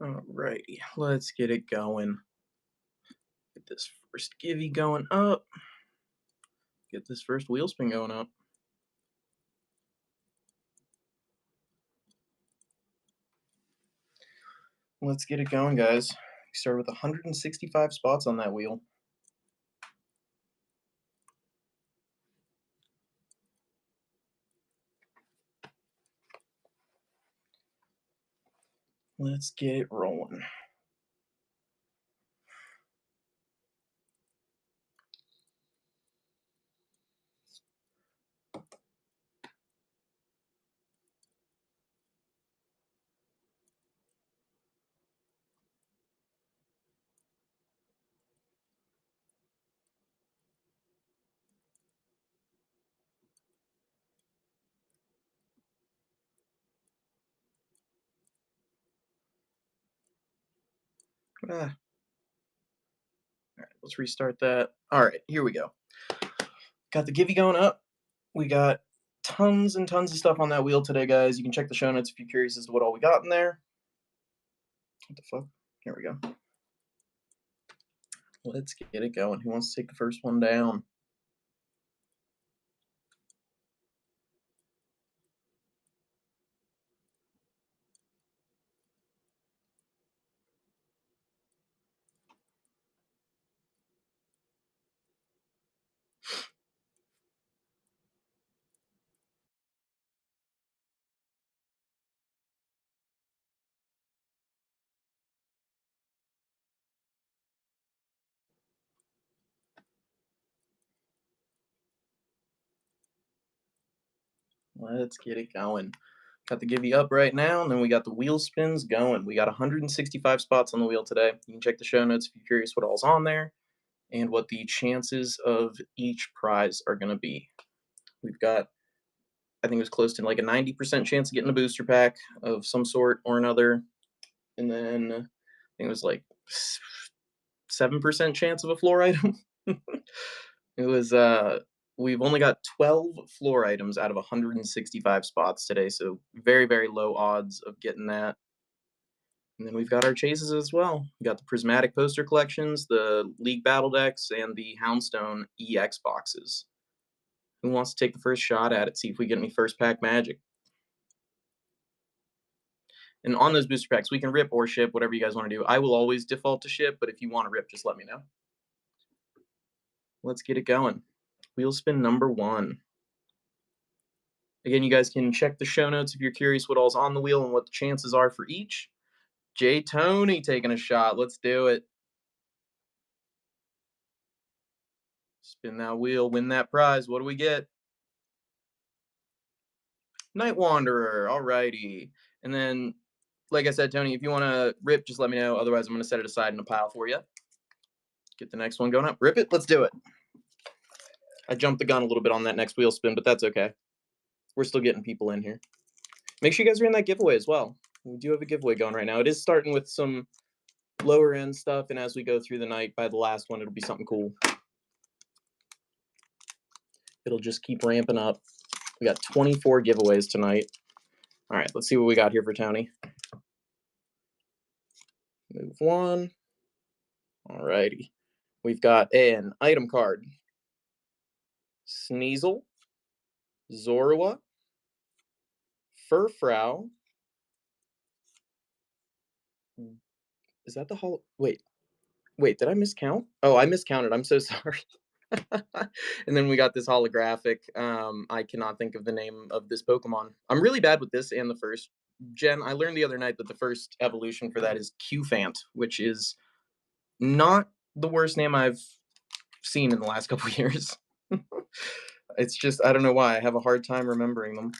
Alrighty, let's get it going. Get this first givey going up. Get this first wheel spin going up. Let's get it going, guys. Start with 165 spots on that wheel. Let's get it rolling. Ah. Alright, let's restart that. Alright, here we go. Got the givey going up. We got tons and tons of stuff on that wheel today, guys. You can check the show notes if you're curious as to what all we got in there. What the fuck? Here we go. Let's get it going. Who wants to take the first one down? Let's get it going. Got the givey up right now, and then we got the wheel spins going. We got 165 spots on the wheel today. You can check the show notes if you're curious what all's on there and what the chances of each prize are going to be. We've got, I think it was close to like a 90% chance of getting a booster pack of some sort or another. And then I think it was like 7% chance of a floor item. It was we've only got 12 floor items out of 165 spots today, so very, very low odds of getting that. And then we've got our chases as well. We got the Prismatic poster collections, the League Battle decks, and the Houndstone EX boxes. Who wants to take the first shot at it? See if we get any first pack magic. And on those booster packs, we can rip or ship, whatever you guys want to do. I will always default to ship, but if you want to rip, just let me know. Let's get it going. Wheel spin number 1. Again, you guys can check the show notes if you're curious what all's on the wheel and what the chances are for each. J Tony taking a shot. Let's do it. Spin that wheel, win that prize. What do we get? Night Wanderer. Alrighty. And then, like I said, Tony, if you want to rip, just let me know. Otherwise, I'm going to set it aside in a pile for you. Get the next one going up. Rip it. Let's do it. I jumped the gun a little bit on that next wheel spin, but that's okay. We're still getting people in here. Make sure you guys are in that giveaway as well. We do have a giveaway going right now. It is starting with some lower end stuff, and as we go through the night, by the last one, it'll be something cool. It'll just keep ramping up. We got 24 giveaways tonight. All right, let's see what we got here for Tony. Move 1. All righty. We've got an item card. Sneasel, Zorua, Furfrou. Is that the whole? Wait, did I miscount? Oh, I miscounted. I'm so sorry. And then we got this holographic. I cannot think of the name of this Pokemon. I'm really bad with this and the first gen. I learned the other night that the first evolution for that is Qfant, which is not the worst name I've seen in the last couple years. It's just, I don't know why. I have a hard time remembering them.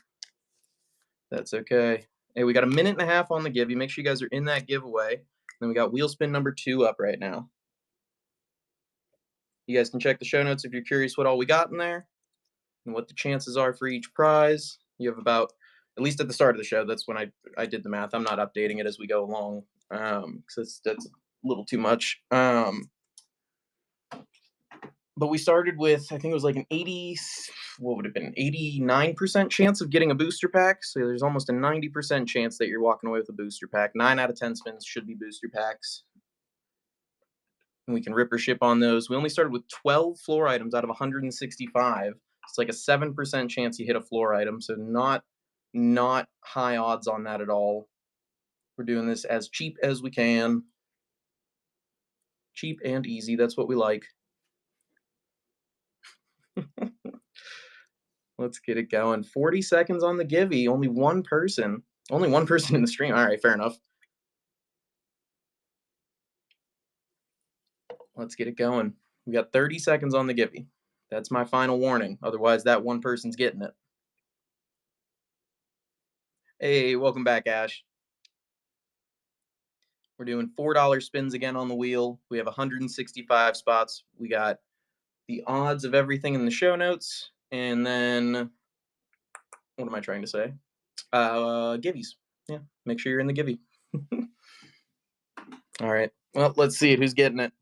That's okay. Hey, we got a minute and a half on the give. You make sure you guys are in that giveaway. Then we got wheel spin number 2 up right now. You guys can check the show notes if you're curious what all we got in there and what the chances are for each prize. You have about, at least at the start of the show, that's when I did the math. I'm not updating it as we go along because that's a little too much. but we started with, I think it was like an 80, what would it have been, 89% chance of getting a booster pack. So there's almost a 90% chance that you're walking away with a booster pack. 9 out of 10 spins should be booster packs. And we can rip or ship on those. We only started with 12 floor items out of 165. It's like a 7% chance you hit a floor item. So not high odds on that at all. We're doing this as cheap as we can. Cheap and easy. That's what we like. Let's get it going. 40 seconds on the Givey. Only one person. Only one person in the stream. All right, fair enough. Let's get it going. We got 30 seconds on the Givey. That's my final warning. Otherwise, that one person's getting it. Hey, welcome back, Ash. We're doing $4 spins again on the wheel. We have 165 spots. We got the odds of everything in the show notes. And then, what am I trying to say? Giveys. Yeah, make sure you're in the Givey. All right. Well, let's see it. Who's getting it?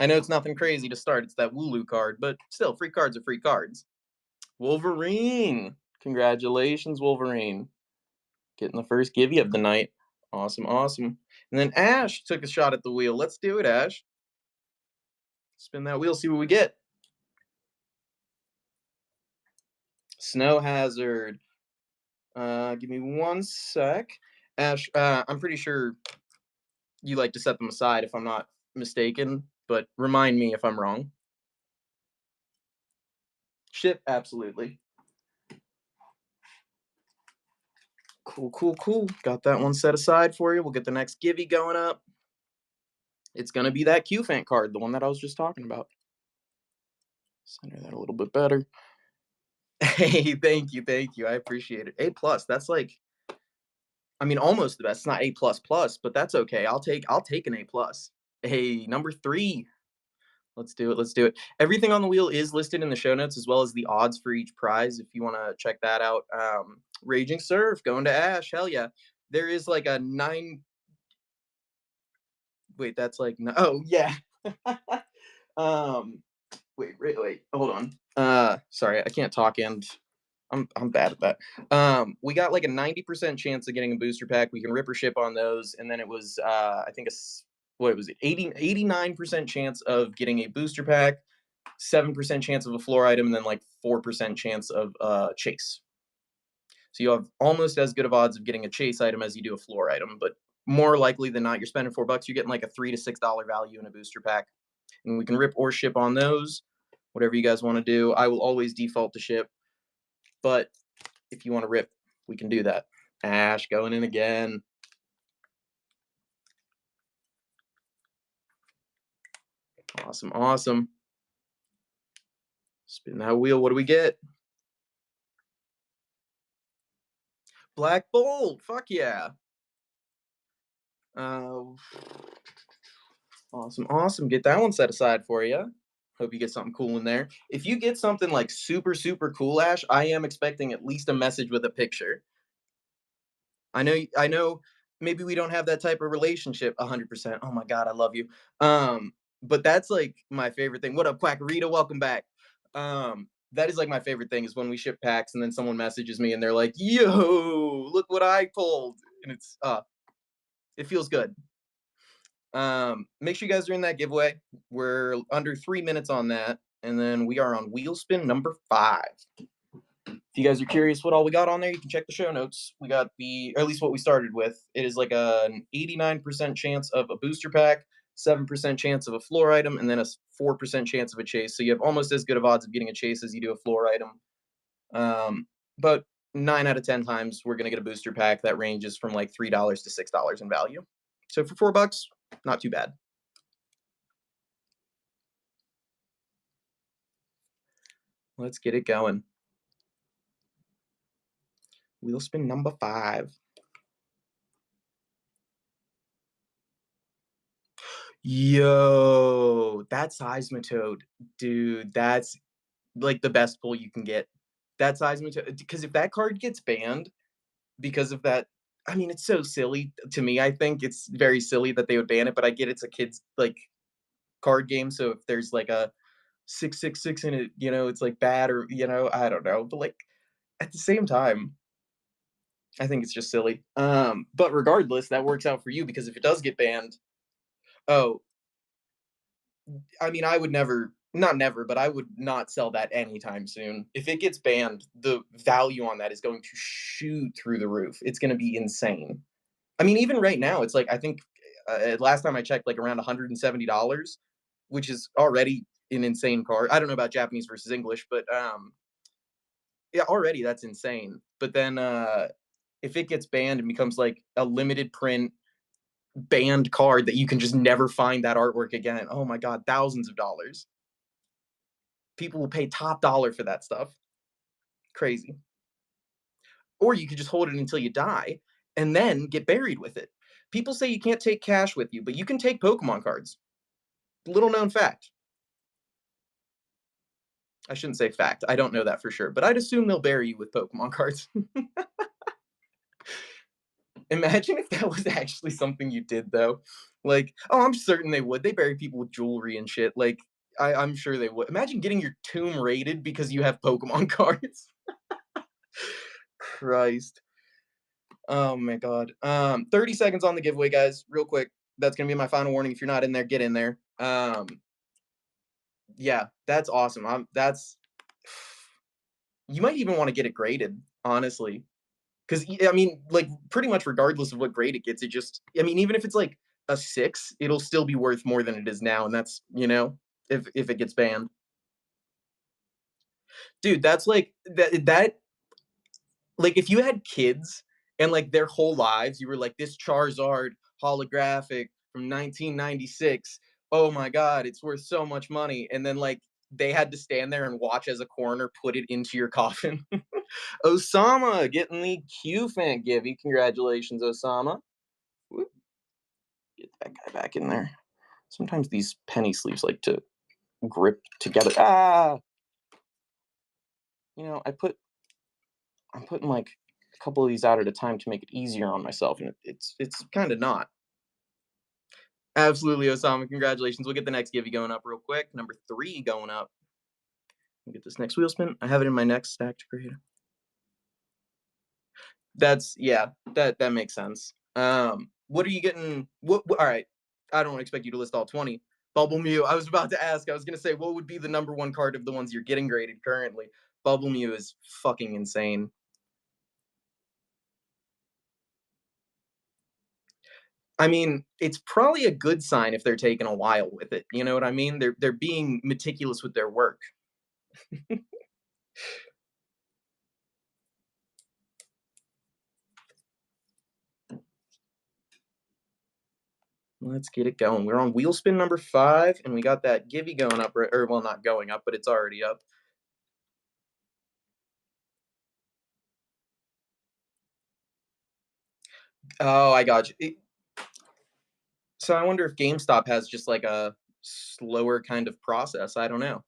I know it's nothing crazy to start. It's that Wooloo card, but still, free cards are free cards. Wolverine. Congratulations, Wolverine. Getting the first Givey of the night. Awesome, awesome. And then Ash took a shot at the wheel. Let's do it, Ash. Spin that wheel, see what we get. Snow Hazard. Give me one sec. Ash, I'm pretty sure you like to set them aside if I'm not mistaken, but remind me if I'm wrong. Ship, absolutely. Cool, cool, cool. Got that one set aside for you. We'll get the next Givey going up. It's going to be that Q-Fant card, the one that I was just talking about. Center that a little bit better. Hey, thank you, thank you. I appreciate it. A+, that's like, I mean, almost the best. It's not A++, but that's okay. I'll take an A+. Hey, number 3. Let's do it. Let's do it. Everything on the wheel is listed in the show notes, as well as the odds for each prize if you want to check that out. Raging Surf, going to Ash. Hell yeah. There is like a 9. Wait, that's like, no. Oh, yeah. Wait. Hold on. Sorry, I can't talk and I'm bad at that. We got like a 90% chance of getting a booster pack. We can rip or ship on those. And then it was, I think, what was it? 89% chance of getting a booster pack, 7% chance of a floor item, and then like 4% chance of chase. So you have almost as good of odds of getting a chase item as you do a floor item, but more likely than not, you're spending $4, you're getting like a $3 to $6 value in a booster pack. And we can rip or ship on those, whatever you guys want to do. I will always default to ship, but if you want to rip, we can do that. Ash going in again. Awesome, awesome. Spin that wheel. What do we get? Black Bolt. Fuck yeah. Awesome, awesome. Get that one set aside for you. Hope you get something cool in there. If you get something like super, super cool, Ash, I am expecting at least a message with a picture. I know maybe we don't have that type of relationship 100%. Oh my God, I love you. But that's like my favorite thing. What up, Quackarita? Welcome back. That is like my favorite thing is when we ship packs and then someone messages me and they're like, yo, look what I pulled. And it feels good. Make sure you guys are in that giveaway. We're under 3 minutes on that. And then we are on wheel spin number 5. If you guys are curious what all we got on there, you can check the show notes. We got or at least what we started with. It is like an 89% chance of a booster pack, 7% chance of a floor item, and then a 4% chance of a chase. So you have almost as good of odds of getting a chase as you do a floor item. But 9 out of 10 times, we're going to get a booster pack that ranges from like $3 to $6 in value. So for $4, not too bad. Let's get it going. Wheel spin number 5. Yo, that Seismitoad, dude, that's like the best pull you can get. That Seismitoad, because if that card gets banned because of that, I mean, it's so silly to me. I think it's very silly that they would ban it, but I get it's a kid's like card game. So if there's like a 666 and it, it's like bad or, I don't know. But like at the same time, I think it's just silly. But regardless, that works out for you because if it does get banned, oh, I mean, I would never, not never, but I would not sell that anytime soon. If it gets banned, the value on that is going to shoot through the roof. It's going to be insane. I mean, even right now, it's like I think last time I checked, like around $170, which is already an insane card. I don't know about Japanese versus English, but yeah, already that's insane. But then if it gets banned and becomes like a limited print banned card that you can just never find that artwork again, oh my god, thousands of dollars. People will pay top dollar for that stuff. Crazy. Or you could just hold it until you die and then get buried with it. People say you can't take cash with you, but you can take Pokemon cards. Little known fact. I shouldn't say fact. I don't know that for sure, but I'd assume they'll bury you with Pokemon cards. Imagine if that was actually something you did, though. Like, oh, I'm certain they would. They bury people with jewelry and shit. Like, I'm sure they would. Imagine getting your tomb raided because you have Pokemon cards. Christ. Oh my god. 30 seconds on the giveaway, guys. Real quick. That's gonna be my final warning. If you're not in there, get in there. Yeah, that's awesome. That's you might even want to get it graded, honestly. Because I mean, like pretty much regardless of what grade it gets, it just I mean, even if it's like a 6, it'll still be worth more than it is now, and that's if it gets banned. Dude, that's like that like if you had kids and like their whole lives you were like this Charizard holographic from 1996, oh my god, it's worth so much money, and then like they had to stand there and watch as a coroner put it into your coffin. Osama getting the Q fan givey. Congratulations, Osama. Whoop, get that guy back in there. Sometimes these penny sleeves like to grip together. Ah, I put I'm putting like a couple of these out at a time to make it easier on myself, and it's kind of not. Absolutely, Osama. Congratulations. We'll get the next givey going up real quick. Number 3 going up. We'll get this next wheel spin. I have it in my next stack to create. That's yeah. That makes sense. What are you getting? All right. I don't expect you to list all 20. Bubble Mew. I was about to ask. I was gonna say what would be the number 1 card of the ones you're getting graded currently. Bubble Mew is fucking insane. I mean, it's probably a good sign if they're taking a while with it. You know what I mean? They're being meticulous with their work. Let's get it going. We're on wheel spin number 5, and we got that givey going up, or well, not going up, but it's already up. Oh, I got you. So I wonder if GameStop has just like a slower kind of process. I don't know.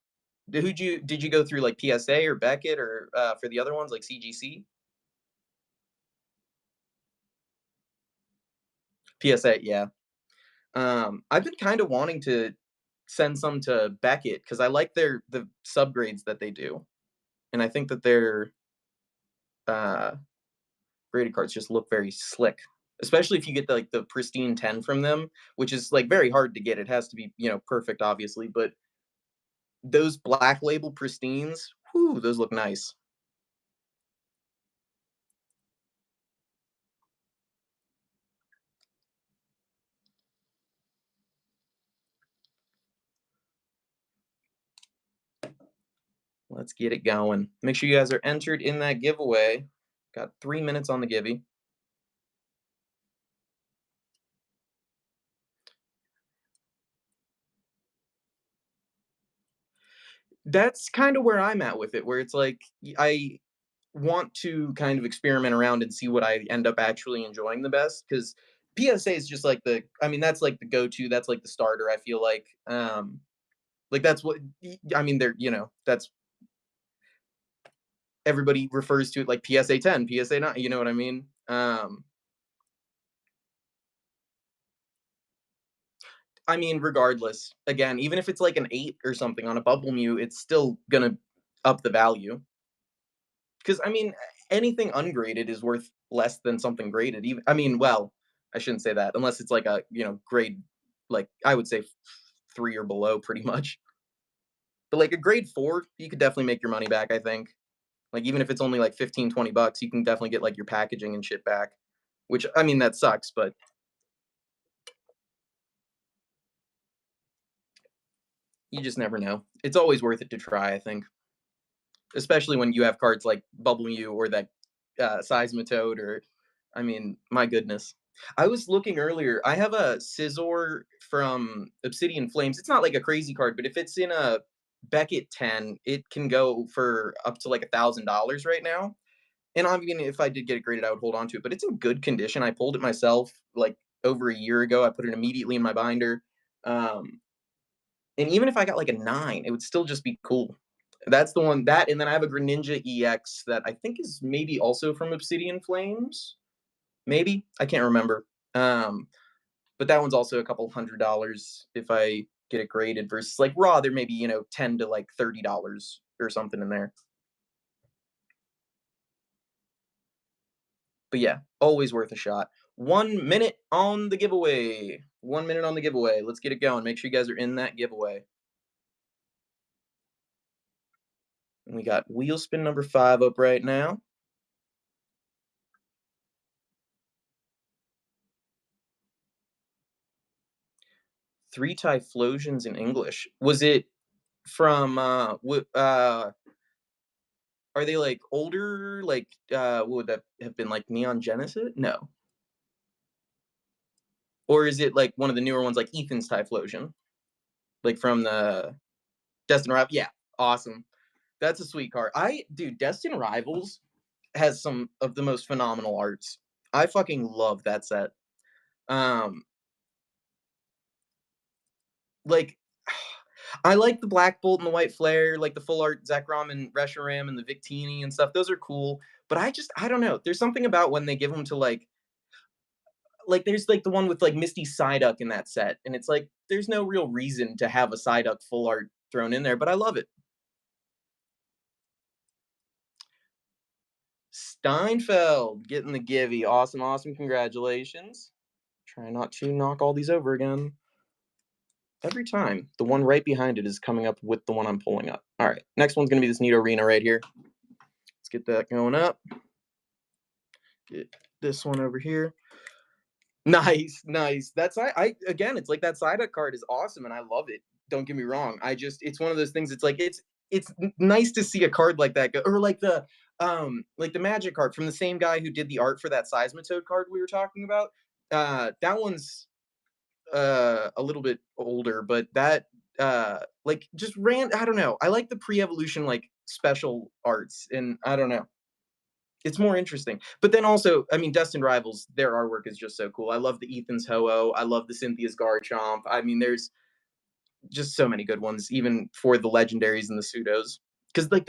Did you go through like PSA or Beckett or for the other ones like CGC? PSA, yeah. I've been kind of wanting to send some to Beckett because I like the subgrades that they do, and I think that their uh, graded cards just look very slick. Especially if you get like the pristine 10 from them, which is like very hard to get. It has to be perfect, obviously, but those black label pristines, whoo, those look nice. Let's get it going. Make sure you guys are entered in that giveaway. Got 3 minutes on the givey. That's kind of where I'm at with it, where it's like I want to kind of experiment around and see what I end up actually enjoying the best because PSA is just like I mean, that's like the go-to, that's like the starter, I feel like that's what I mean, that's everybody refers to it like PSA 10, PSA 9, you know what I mean? I mean, regardless, again, even if it's like an 8 or something on a Bubble Mew, it's still gonna up the value. Because I mean, anything ungraded is worth less than something graded. Even I mean, well, I shouldn't say that unless it's like a grade, like I would say 3 or below, pretty much. But like a grade 4, you could definitely make your money back. I think. Like even if it's only like 15, $20, you can definitely get like your packaging and shit back. Which I mean, that sucks, but you just never know. It's always worth it to try. I think, especially when you have cards like Bubble Mew or that Seismitoad, or I mean, my goodness. I was looking earlier. I have a Scizor from Obsidian Flames. It's not like a crazy card, but if it's in a Beckett 10, it can go for up to like $1,000 right now. And I mean, if I did get it graded, I would hold on to it. But it's in good condition. I pulled it myself like over a year ago. I put it immediately in my binder. Um, and even if I got like a 9, it would still just be cool. That's the one that, and then I have a Greninja EX that I think is maybe also from Obsidian Flames. Maybe I can't remember. Um, but that one's also a couple $100 if I get it graded versus like raw. There may be 10 to like $30 or something in there. But yeah, always worth a shot. 1 minute on the giveaway. 1 minute on the giveaway. Let's get it going. Make sure you guys are in that giveaway. And we got wheel spin number 5 up right now. Three Typhlosions in English. Was it from are they like older, like what would that have been, like Neon Genesis? No. Or is it like one of the newer ones like Ethan's Typhlosion? Like from the Destin Rivals? Yeah. Awesome. That's a sweet card. Dude, Destin Rivals has some of the most phenomenal arts. I fucking love that set. Um like I like the Black Bolt and the White Flare, like the full art Zekrom and Reshiram and the Victini and stuff. Those are cool. But I don't know. There's something about when they give them to like there's like the one with like Misty Psyduck in that set, and it's like there's no real reason to have a Psyduck full art thrown in there, but I love it. Steinfeld getting the givey. Awesome, awesome. Congratulations. Try not to knock all these over again. Every time, the one right behind it is coming up with the one I'm pulling up. All right, next one's going to be this Nidorina right here. Let's get that going up. Get this one over here. Nice, nice. That's I again, it's like that Psyduck card is awesome, and I love it. Don't get me wrong. It's one of those things. It's like it's nice to see a card like that go, or like the Magic card from the same guy who did the art for that Seismitoad card we were talking about. That one's a little bit older, but that like just ran. I don't know. I like the pre-evolution like special arts, and I don't know. It's more interesting. But then also, I mean, Destined Rivals, their artwork is just so cool. I love the Ethan's Ho-Oh. I love the Cynthia's Garchomp. I mean, there's just so many good ones, even for the legendaries and the pseudos. Because like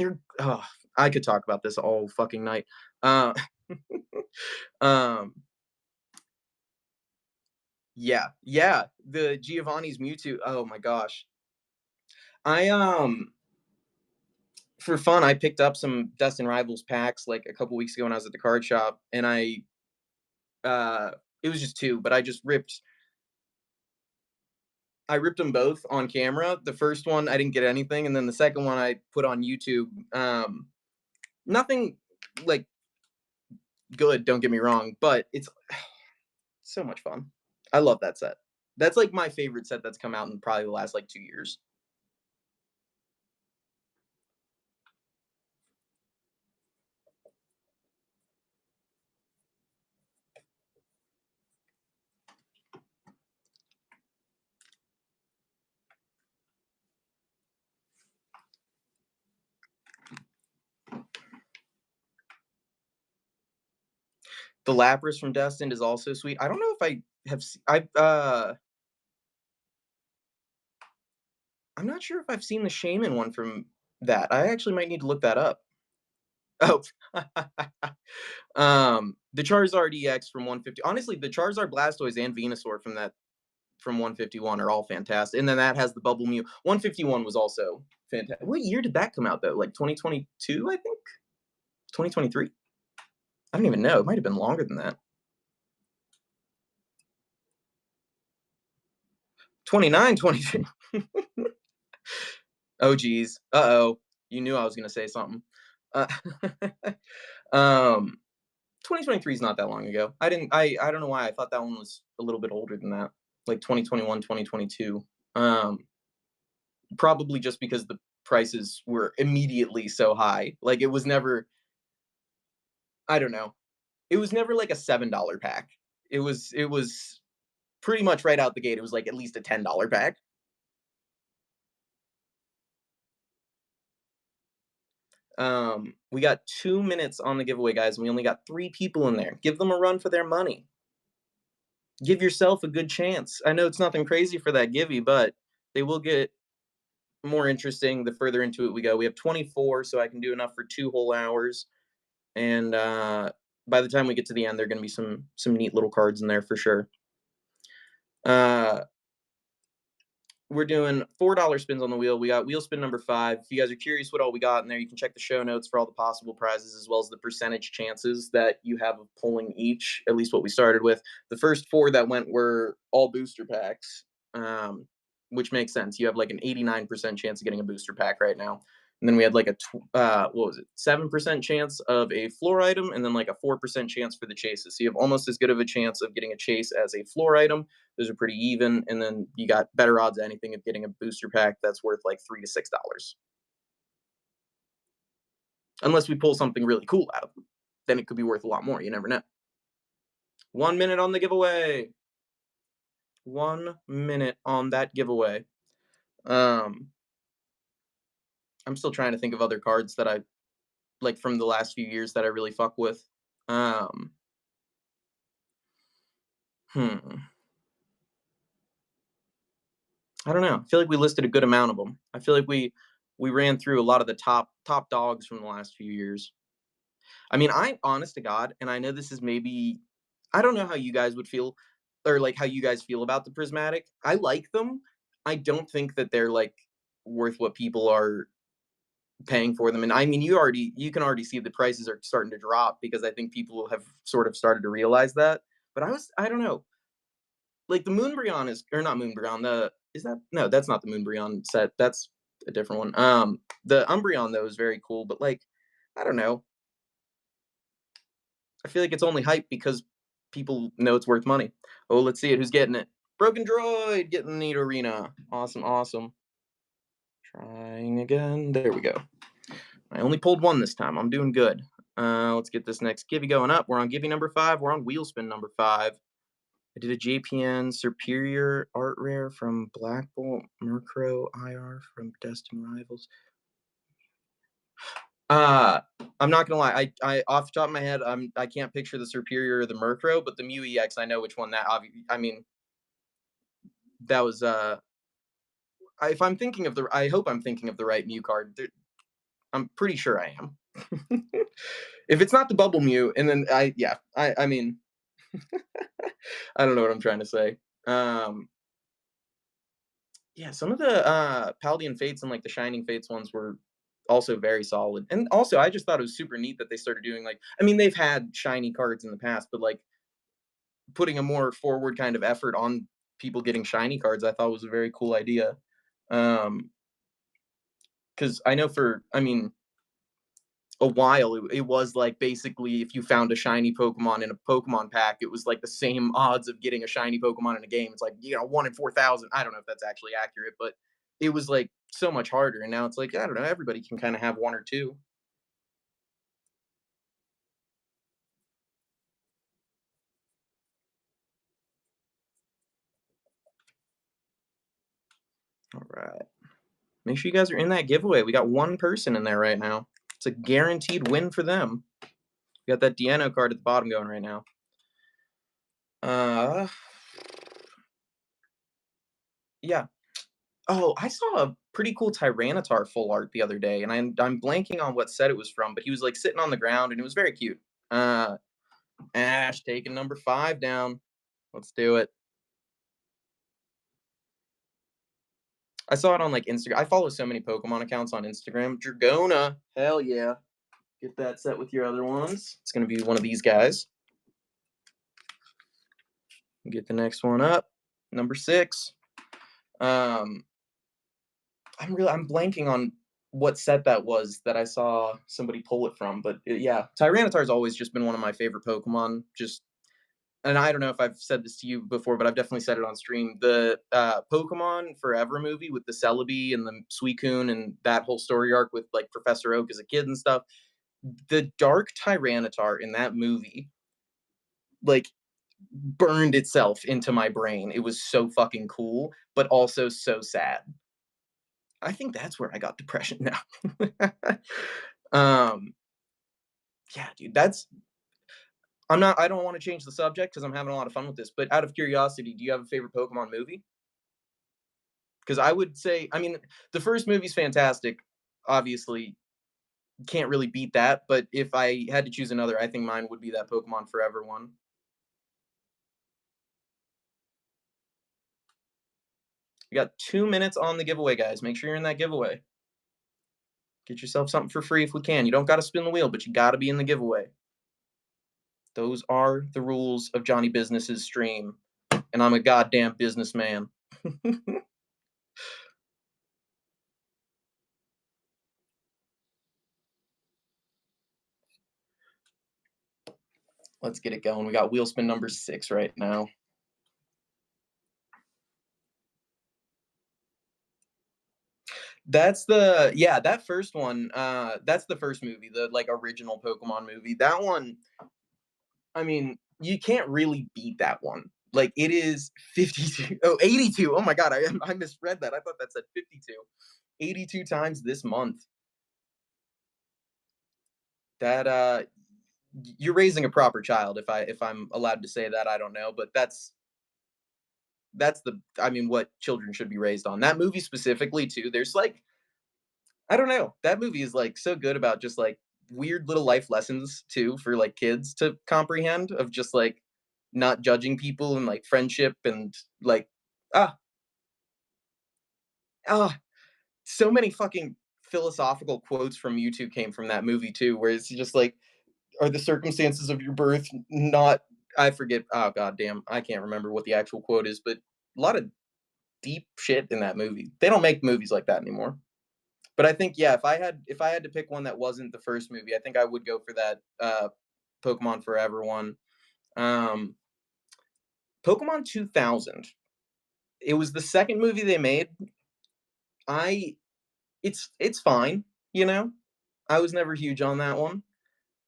I could talk about this all fucking night. Uh, um, yeah, the Giovanni's Mewtwo. Oh my gosh, I for fun, I picked up some Destined Rivals packs like a couple weeks ago when I was at the card shop, and uh, it was just two, but I ripped them both on camera. The first one I didn't get anything, and then the second one I put on YouTube. Nothing like good, don't get me wrong, but it's so much fun. I love that set. That's like my favorite set that's come out in probably the last like 2 years. The Lapras from Destined is also sweet. I don't know if I have. I'm not sure if I've seen the Shaman one from that. I actually might need to look that up. Oh, the Charizard EX from 150. Honestly, the Charizard Blastoise and Venusaur from that from 151 are all fantastic. And then that has the Bubble Mew. 151 was also fantastic. What year did that come out though? Like 2022, I think? 2023? I don't even know. It might have been longer than that. 29, 22. Oh geez. Uh-oh. You knew I was gonna say something. Uh, um 2023 is not that long ago. I don't know why I thought that one was a little bit older than that. Like 2021, 2022. Um Probably just because the prices were immediately so high. Like it was never, I don't know. It was never like a $7 pack. It was pretty much right out the gate. It was like at least a $10 pack. We got 2 minutes on the giveaway, guys, and we only got 3 people in there. Give them a run for their money. Give yourself a good chance. I know it's nothing crazy for that givey, but they will get more interesting the further into it we go. We have 24, so I can do enough for 2 whole hours. And by the time we get to the end, there are going to be some neat little cards in there for sure. Uh, we're doing $4 spins on the wheel. We got wheel spin number 5. If you guys are curious what all we got in there, you can check the show notes for all the possible prizes as well as the percentage chances that you have of pulling each. At least what we started with. The first 4 that went were all booster packs, which makes sense. You have like an 89% chance of getting a booster pack right now. And then we had like what was it, 7% chance of a floor item, and then like a 4% chance for the chases. So you have almost as good of a chance of getting a chase as a floor item. Those are pretty even, and then you got better odds of anything of getting a booster pack that's worth like $3 to $6. Unless we pull something really cool out of them, then it could be worth a lot more. You never know. 1 minute on the giveaway. 1 minute on that giveaway. I'm still trying to think of other cards that I like from the last few years that I really fuck with. Um, hmm. I don't know. I feel like we listed a good amount of them. I feel like we ran through a lot of the top dogs from the last few years. I mean, I honest to God, and I know this is maybe, I don't know how you guys would feel, or like how you guys feel about the prismatic. I like them. I don't think that they're like worth what people are paying for them. And I mean, you can already see the prices are starting to drop because I think people have sort of started to realize that. But I don't know, like the Moonbryon is, or not Moonbryon, the is that, no, that's not the Moonbryon set. That's a different one. The Umbreon though is very cool, but like, I don't know. I feel like it's only hype because people know it's worth money. Oh, let's see it. Who's getting it? Broken Droid getting the Nidorina. Awesome, awesome. Trying again. There we go. I only pulled 1 this time. I'm doing good. Let's get this next Gibby going up. We're on Gibby number 5. We're on Wheelspin number 5. I did a JPN Superior Art Rare from Black Bolt, Murkrow IR from Destined Rivals. I'm not gonna lie. I off the top of my head, I can't picture the Superior or the Murkrow, but the Mew EX, I know which one that. I mean, that was. If I'm thinking of the, I hope I'm thinking of the right Mew card. I'm pretty sure I am. If it's not the Bubble Mew, and then I mean, I don't know what I'm trying to say. Yeah, some of the Paldean Fates and like the Shining Fates ones were also very solid. And also, I just thought it was super neat that they started doing like, I mean, they've had shiny cards in the past, but like putting a more forward kind of effort on people getting shiny cards, I thought was a very cool idea. Because I know I mean, a while it was like basically if you found a shiny Pokemon in a Pokemon pack, it was like the same odds of getting a shiny Pokemon in a game. It's like, 1 in 4,000. I don't know if that's actually accurate, but it was like so much harder. And now it's like, I don't know, everybody can kind of have 1 or 2. All right. Make sure you guys are in that giveaway. We got 1 person in there right now. It's a guaranteed win for them. We got that Deano card at the bottom going right now. Uh, yeah. Oh, I saw a pretty cool Tyranitar full art the other day, and I'm blanking on what set it was from, but he was like sitting on the ground, and it was very cute. Uh, Ash taking number 5 down. Let's do it. I saw it on, like, Instagram. I follow so many Pokemon accounts on Instagram. Dragona, hell yeah. Get that set with your other ones. It's gonna be one of these guys. Get the next one up. Number 6. Um, I'm blanking on what set that was that I saw somebody pull it from, but, yeah, Tyranitar's always just been one of my favorite Pokemon, just and I don't know if I've said this to you before, but I've definitely said it on stream. The Pokemon Forever movie with the Celebi and the Suicune and that whole story arc with like Professor Oak as a kid and stuff. The Dark Tyranitar in that movie, like, burned itself into my brain. It was so fucking cool, but also so sad. I think that's where I got depression now. um, yeah, dude, that's I don't want to change the subject because I'm having a lot of fun with this, but out of curiosity, do you have a favorite Pokemon movie? Because I would say, I mean, the first movie's fantastic. Obviously, can't really beat that. But if I had to choose another, I think mine would be that Pokemon Forever one. You got 2 minutes on the giveaway, guys. Make sure you're in that giveaway. Get yourself something for free if we can. You don't got to spin the wheel, but you got to be in the giveaway. Those are the rules of Johnny Business's stream, and I'm a goddamn businessman. Let's get it going. We got wheel spin number 6 right now. That's the yeah, that first one, that's the first movie, the, like, original Pokemon movie. That one, I mean, you can't really beat that one. Like, it is 52 oh, 82. Oh my god, I misread that. I thought that said 52. 82 times this month. That, you're raising a proper child if I'm allowed to say that, I don't know, but that's the I mean, what children should be raised on. That movie specifically too, there's, like, I don't know. That movie is, like, so good about just, like, weird little life lessons too for, like, kids to comprehend of just, like, not judging people and, like, friendship and, like, ah, ah, so many fucking philosophical quotes from YouTube came from that movie too, where it's just like, "Are the circumstances of your birth not" I forget oh goddamn, I can't remember what the actual quote is, but a lot of deep shit in that movie. They don't make movies like that anymore. But I think, yeah, if I had to pick one that wasn't the first movie, I think I would go for that Pokemon Forever one. Um, Pokemon 2000. It was the second movie they made. I it's fine, you know. I was never huge on that one.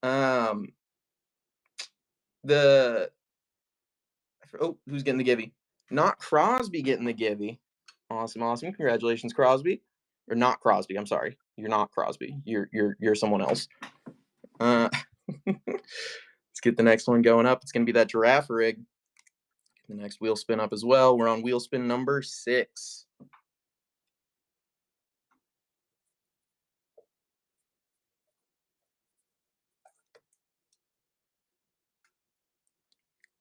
Um, the oh, who's getting the givey? Not Crosby getting the givey. Awesome, awesome. Congratulations, Crosby. Or not Crosby. I'm sorry. You're not Crosby. You're someone else. Uh, let's get the next one going up. It's gonna be that Giraffe rig. The next wheel spin up as well. We're on wheel spin number 6.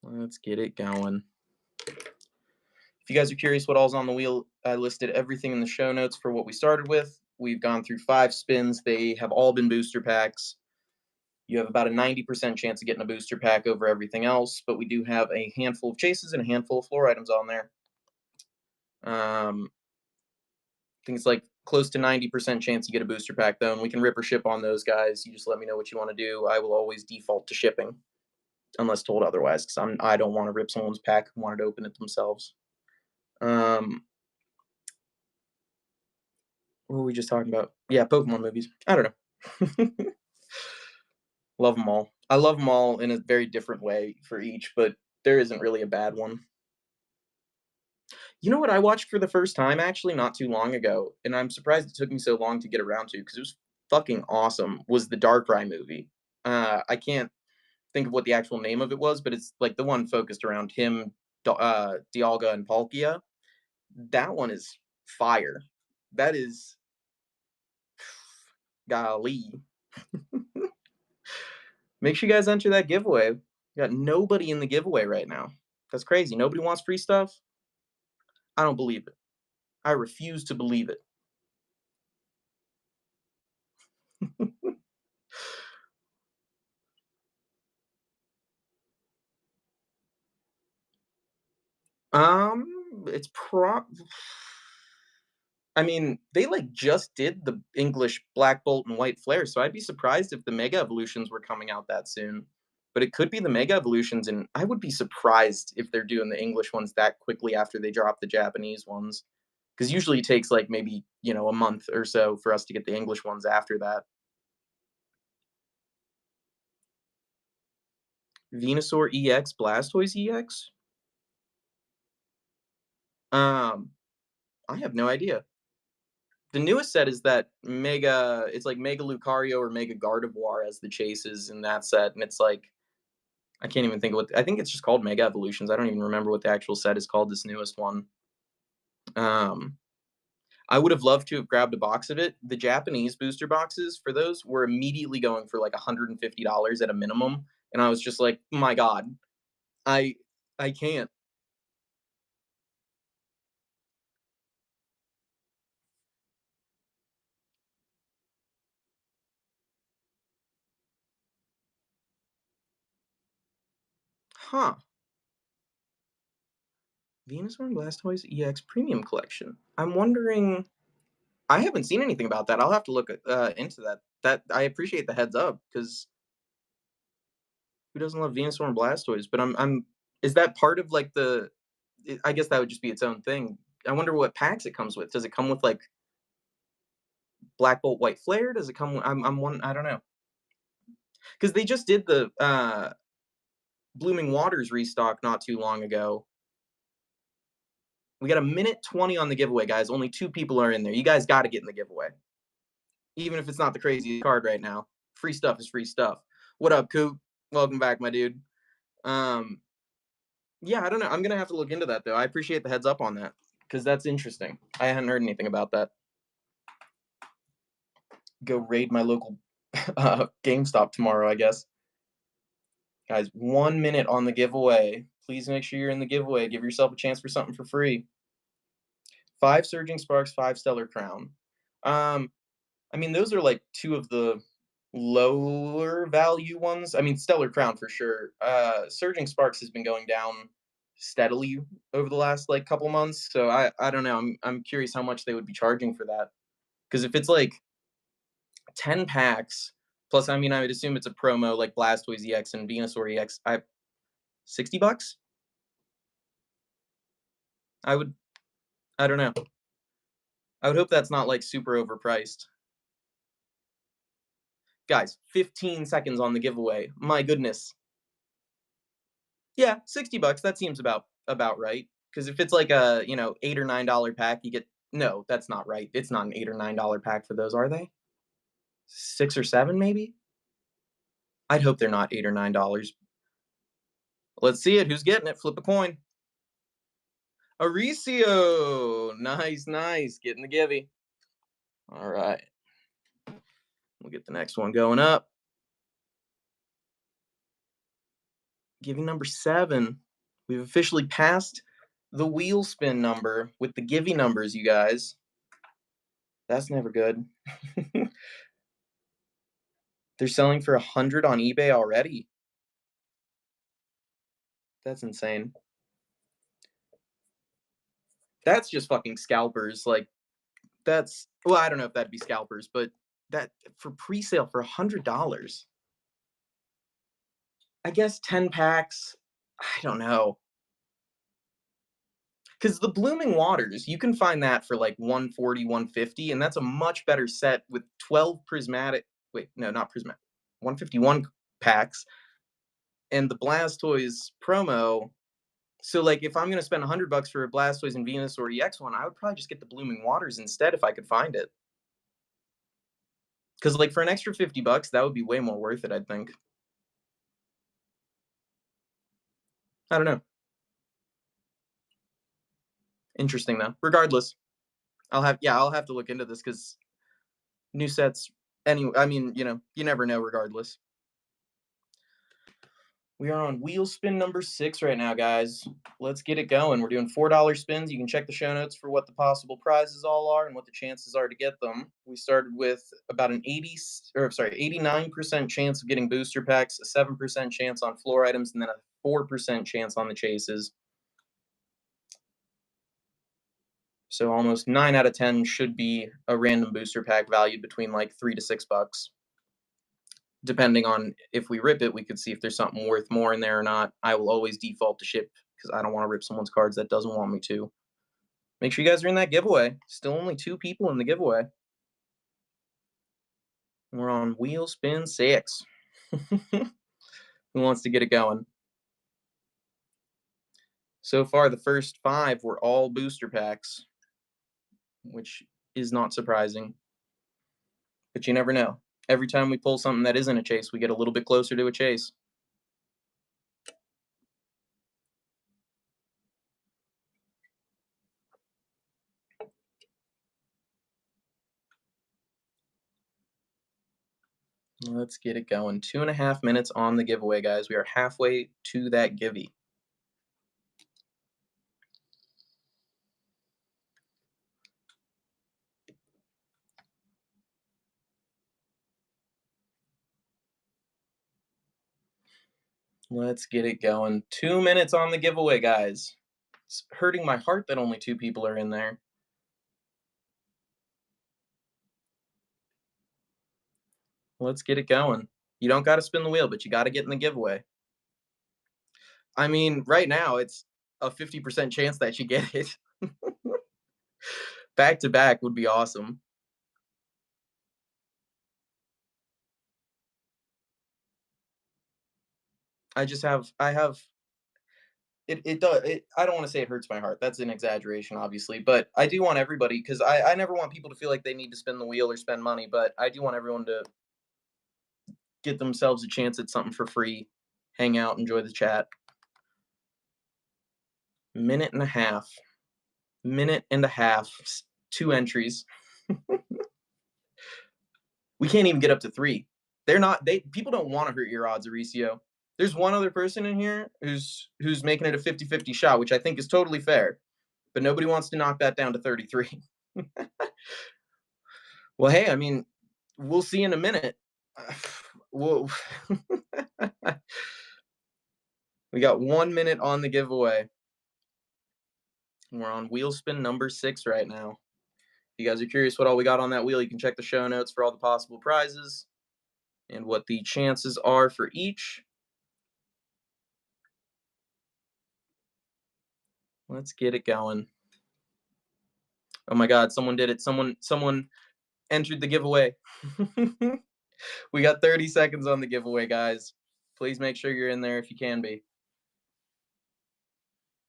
Let's get it going. If you guys are curious what all's on the wheel, I listed everything in the show notes for what we started with. We've gone through 5 spins. They have all been booster packs. You have about a 90% chance of getting a booster pack over everything else, but we do have a handful of chases and a handful of floor items on there. I think it's like close to 90% chance you get a booster pack though, and we can rip or ship on those guys. You just let me know what you want to do. I will always default to shipping unless told otherwise, because I don't want to rip someone's pack who wanted to open it themselves. What were we just talking about? Yeah, Pokemon movies. I don't know. Love them all. I love them all in a very different way for each, but there isn't really a bad one. You know what I watched for the first time actually not too long ago, and I'm surprised it took me so long to get around to because it was fucking awesome. Was the Darkrai movie? I can't think of what the actual name of it was, but it's like the one focused around him, Dialga, and Palkia. That one is fire. That is golly. Make sure you guys enter that giveaway. We got nobody in the giveaway right now. That's crazy. Nobody wants free stuff. I don't believe it. I refuse to believe it. It's prop I mean, they, like, just did the English Black Bolt and White Flare, so I'd be surprised if the Mega Evolutions were coming out that soon. But it could be the Mega Evolutions, and I would be surprised if they're doing the English ones that quickly after they drop the Japanese ones. Because usually it takes, like, maybe, a month or so for us to get the English ones after that. Venusaur EX, Blastoise EX? Um, I have no idea. The newest set is that Mega it's like Mega Lucario or Mega Gardevoir as the chases in that set, and it's like I can't even think of what I think it's just called Mega Evolutions. I don't even remember what the actual set is called, this newest one. Um, I would have loved to have grabbed a box of it. The Japanese booster boxes for those were immediately going for like $150 at a minimum, and I was just like, "My god, I I can't." Huh. Venusaur and Blastoise EX Premium Collection. I'm wondering I haven't seen anything about that. I'll have to look into that. That I appreciate the heads up because who doesn't love Venusaur and Blastoise? But I'm is that part of like I guess that would just be its own thing. I wonder what packs it comes with. Does it come with like Black Bolt White Flare? Does it come with, I'm one I don't know. Cuz they just did the Blooming Waters restock not too long ago. We got a minute 20 on the giveaway, guys. Only 2 people are in there. You guys got to get in the giveaway. Even if it's not the craziest card right now. Free stuff is free stuff. What up, Coop? Welcome back, my dude. Um, yeah, I don't know. I'm gonna have to look into that though. I appreciate the heads up on that because that's interesting. I hadn't heard anything about that. Go raid my local GameStop tomorrow, I guess. Guys, 1 minute on the giveaway. Please make sure you're in the giveaway. Give yourself a chance for something for free. 5 Surging Sparks, 5 Stellar Crown. Um, I mean, those are like 2 of the lower value ones. I mean, Stellar Crown for sure. Surging Sparks has been going down steadily over the last like couple months. So I don't know. I'm curious how much they would be charging for that. Because if it's like 10 packs plus, I mean, I would assume it's a promo like Blastoise EX and Venusaur EX. $60. I would. I don't know. I would hope that's not like super overpriced. Guys, 15 seconds on the giveaway. My goodness. Yeah, $60. That seems about right. Because if it's like a $8 or $9 pack, you get no, that's not right. It's not an $8 or $9 pack for those, are they? 6 or 7 maybe. I'd hope they're not $8 or $9. Let's see it. Who's getting it? Flip a coin. Aricio. Nice, nice. Getting the givey. All right. We'll get the next one going up. Giving number 7. We've officially passed the wheel spin number with the givey numbers, you guys. That's never good. They're selling for 100 on eBay already. That's insane. That's just fucking scalpers. Like, that's well, I don't know if that'd be scalpers, but that for pre-sale for $100. I guess 10 packs. I don't know. Because the Blooming Waters, you can find that for like 140, 150, and that's a much better set with 12 prismatic. Wait, no, not prismatic. 151 packs, and the Blastoise promo. So, like, if I'm gonna spend $100 for a Blastoise and Venusaur EX one, I would probably just get the Blooming Waters instead if I could find it. Because, like, for an extra $50, that would be way more worth it, I think. I don't know. Interesting though. Regardless, I'll have to look into this because new sets. Anyway, I mean, you never know. Regardless, We are on wheel spin number 6 right now, guys. Let's get it going. We're doing $4 spins. You can check the show notes for what the possible prizes all are and what the chances are to get them. We started with about an 89% chance of getting booster packs, a 7% chance on floor items, and then a 4% chance on the chases. So almost 9 out of 10 should be a random booster pack valued between like $3 to $6. Depending on if we rip it, we could see if there's something worth more in there or not. I will always default to ship because I don't want to rip someone's cards that doesn't want me to. Make sure you guys are in that giveaway. Still only 2 people in the giveaway. We're on wheel spin 6. Who wants to get it going? So far, the first 5 were all booster packs, which is not surprising. But you never know. Every time we pull something that isn't a chase, we get a little bit closer to a chase. Let's get it going. 2.5 minutes on the giveaway, guys. We are halfway to that givey. Let's get it going. 2 minutes on the giveaway, guys. It's hurting my heart that only 2 people are in there. Let's get it going. You don't got to spin the wheel, but you got to get in the giveaway. I mean, right now it's a 50% chance that you get it. Back to back would be awesome. I have it does I don't want to say it hurts my heart. That's an exaggeration, obviously, but I do want everybody because I never want people to feel like they need to spin the wheel or spend money, but I do want everyone to get themselves a chance at something for free, hang out, enjoy the chat. Minute and a half. Minute and a half. 2 entries. We can't even get up to 3. People don't want to hurt your odds, Aricio. There's one other person in here who's making it a 50-50 shot, which I think is totally fair. But nobody wants to knock that down to 33. Well, hey, I mean, we'll see in a minute. Whoa. We got 1 minute on the giveaway. We're on wheel spin number 6 right now. If you guys are curious what all we got on that wheel, you can check the show notes for all the possible prizes and what the chances are for each. Let's get it going. Oh my God, someone did it. Someone entered the giveaway. We got 30 seconds on the giveaway, guys. Please make sure you're in there if you can be.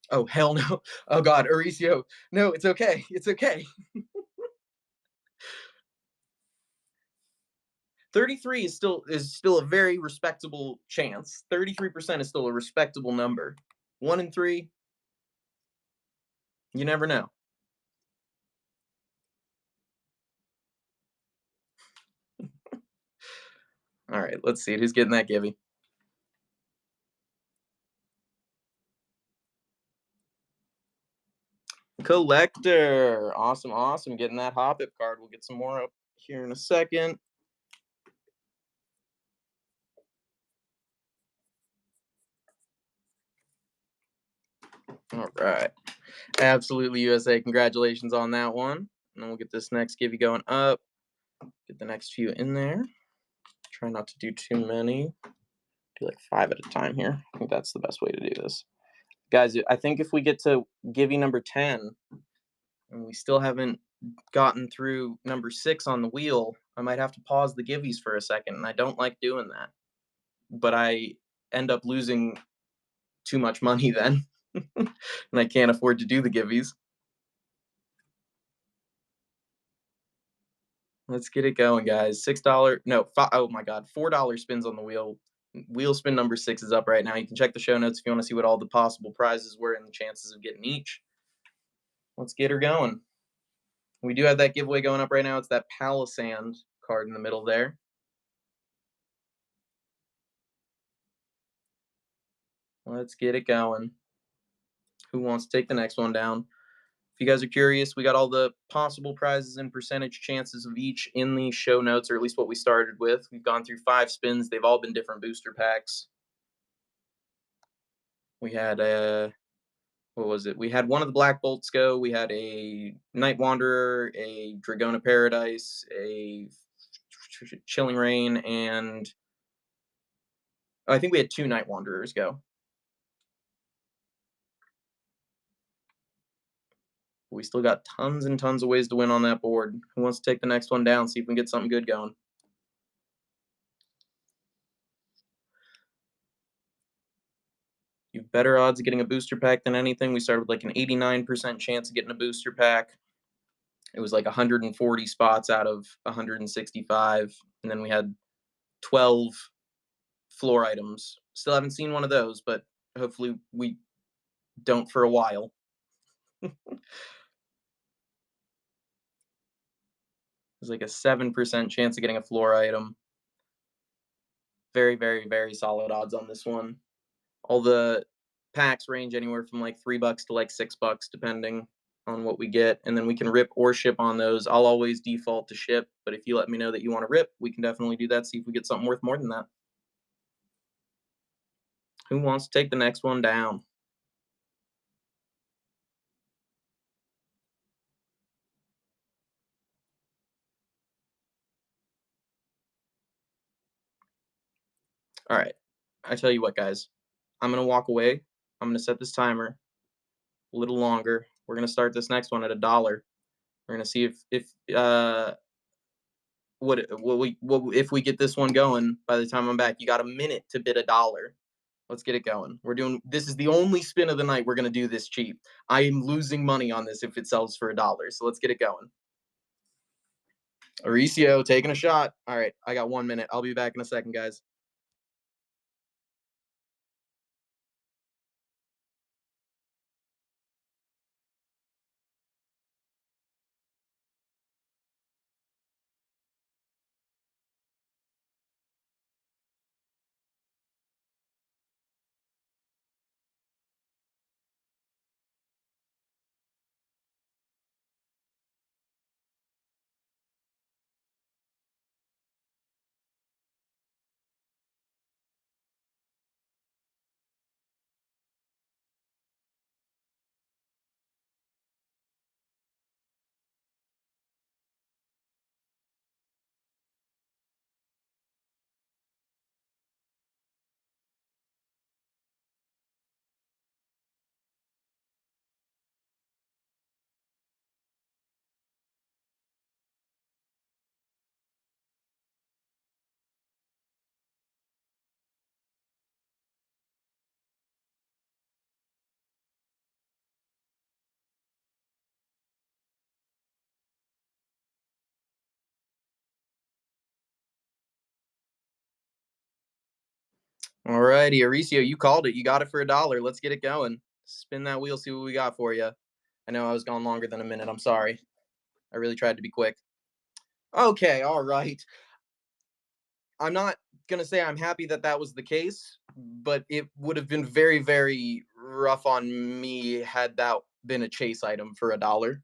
Oh, hell no. Oh God, Aricio. No, it's okay. It's okay. 33 is still a very respectable chance. 33% is still a respectable number. 1 in 3, you never know. All right, let's see who's getting that givey. Collector. Awesome, awesome. Getting that Hoppip card. We'll get some more up here in a second. All right. Absolutely USA. Congratulations on that one. And then we'll get this next givey going up. Get the next few in there. Try not to do too many. Do like 5 at a time here. I think that's the best way to do this. Guys, I think if we get to givey number 10 and we still haven't gotten through number 6 on the wheel, I might have to pause the giveys for a second, and I don't like doing that. But I end up losing too much money then, and I can't afford to do the giveys. Let's get it going, guys. Oh my God, $4 spins on the wheel. Wheel spin number 6 is up right now. You can check the show notes if you want to see what all the possible prizes were and the chances of getting each. Let's get her going. We do have that giveaway going up right now. It's that Palisand card in the middle there. Let's get it going. Who wants to take the next one down? If you guys are curious, we got all the possible prizes and percentage chances of each in the show notes, or at least what we started with. We've gone through 5 spins. They've all been different booster packs. We had what was it? We had one of the Black Bolts go. We had a Night Wanderer, a Dragona Paradise, a Chilling Reign, and I think we had 2 Night Wanderers go. We still got tons and tons of ways to win on that board. Who wants to take the next one down? See if we can get something good going. You've better odds of getting a booster pack than anything. We started with like an 89% chance of getting a booster pack. It was like 140 spots out of 165. And then we had 12 floor items. Still haven't seen one of those, but hopefully we don't for a while. There's like a 7% chance of getting a floor item. Very, very, very solid odds on this one. All the packs range anywhere from like $3 to like $6, depending on what we get. And then we can rip or ship on those. I'll always default to ship, but if you let me know that you want to rip, we can definitely do that. See if we get something worth more than that. Who wants to take the next one down? All right. I tell you what, guys. I'm going to walk away. I'm going to set this timer a little longer. We're going to start this next one at $1. We're going to see if if we get this one going by the time I'm back. You got a minute to bid $1. Let's get it going. This is the only spin of the night we're going to do this cheap. I am losing money on this if it sells for $1. So let's get it going. Mauricio taking a shot. All right. I got 1 minute. I'll be back in a second, guys. All righty, Mauricio, you called it. You got it for $1. Let's get it going. Spin that wheel, see what we got for you. I know I was gone longer than a minute. I'm sorry. I really tried to be quick. Okay, all right. I'm not going to say I'm happy that that was the case, but it would have been very, very rough on me had that been a chase item for $1.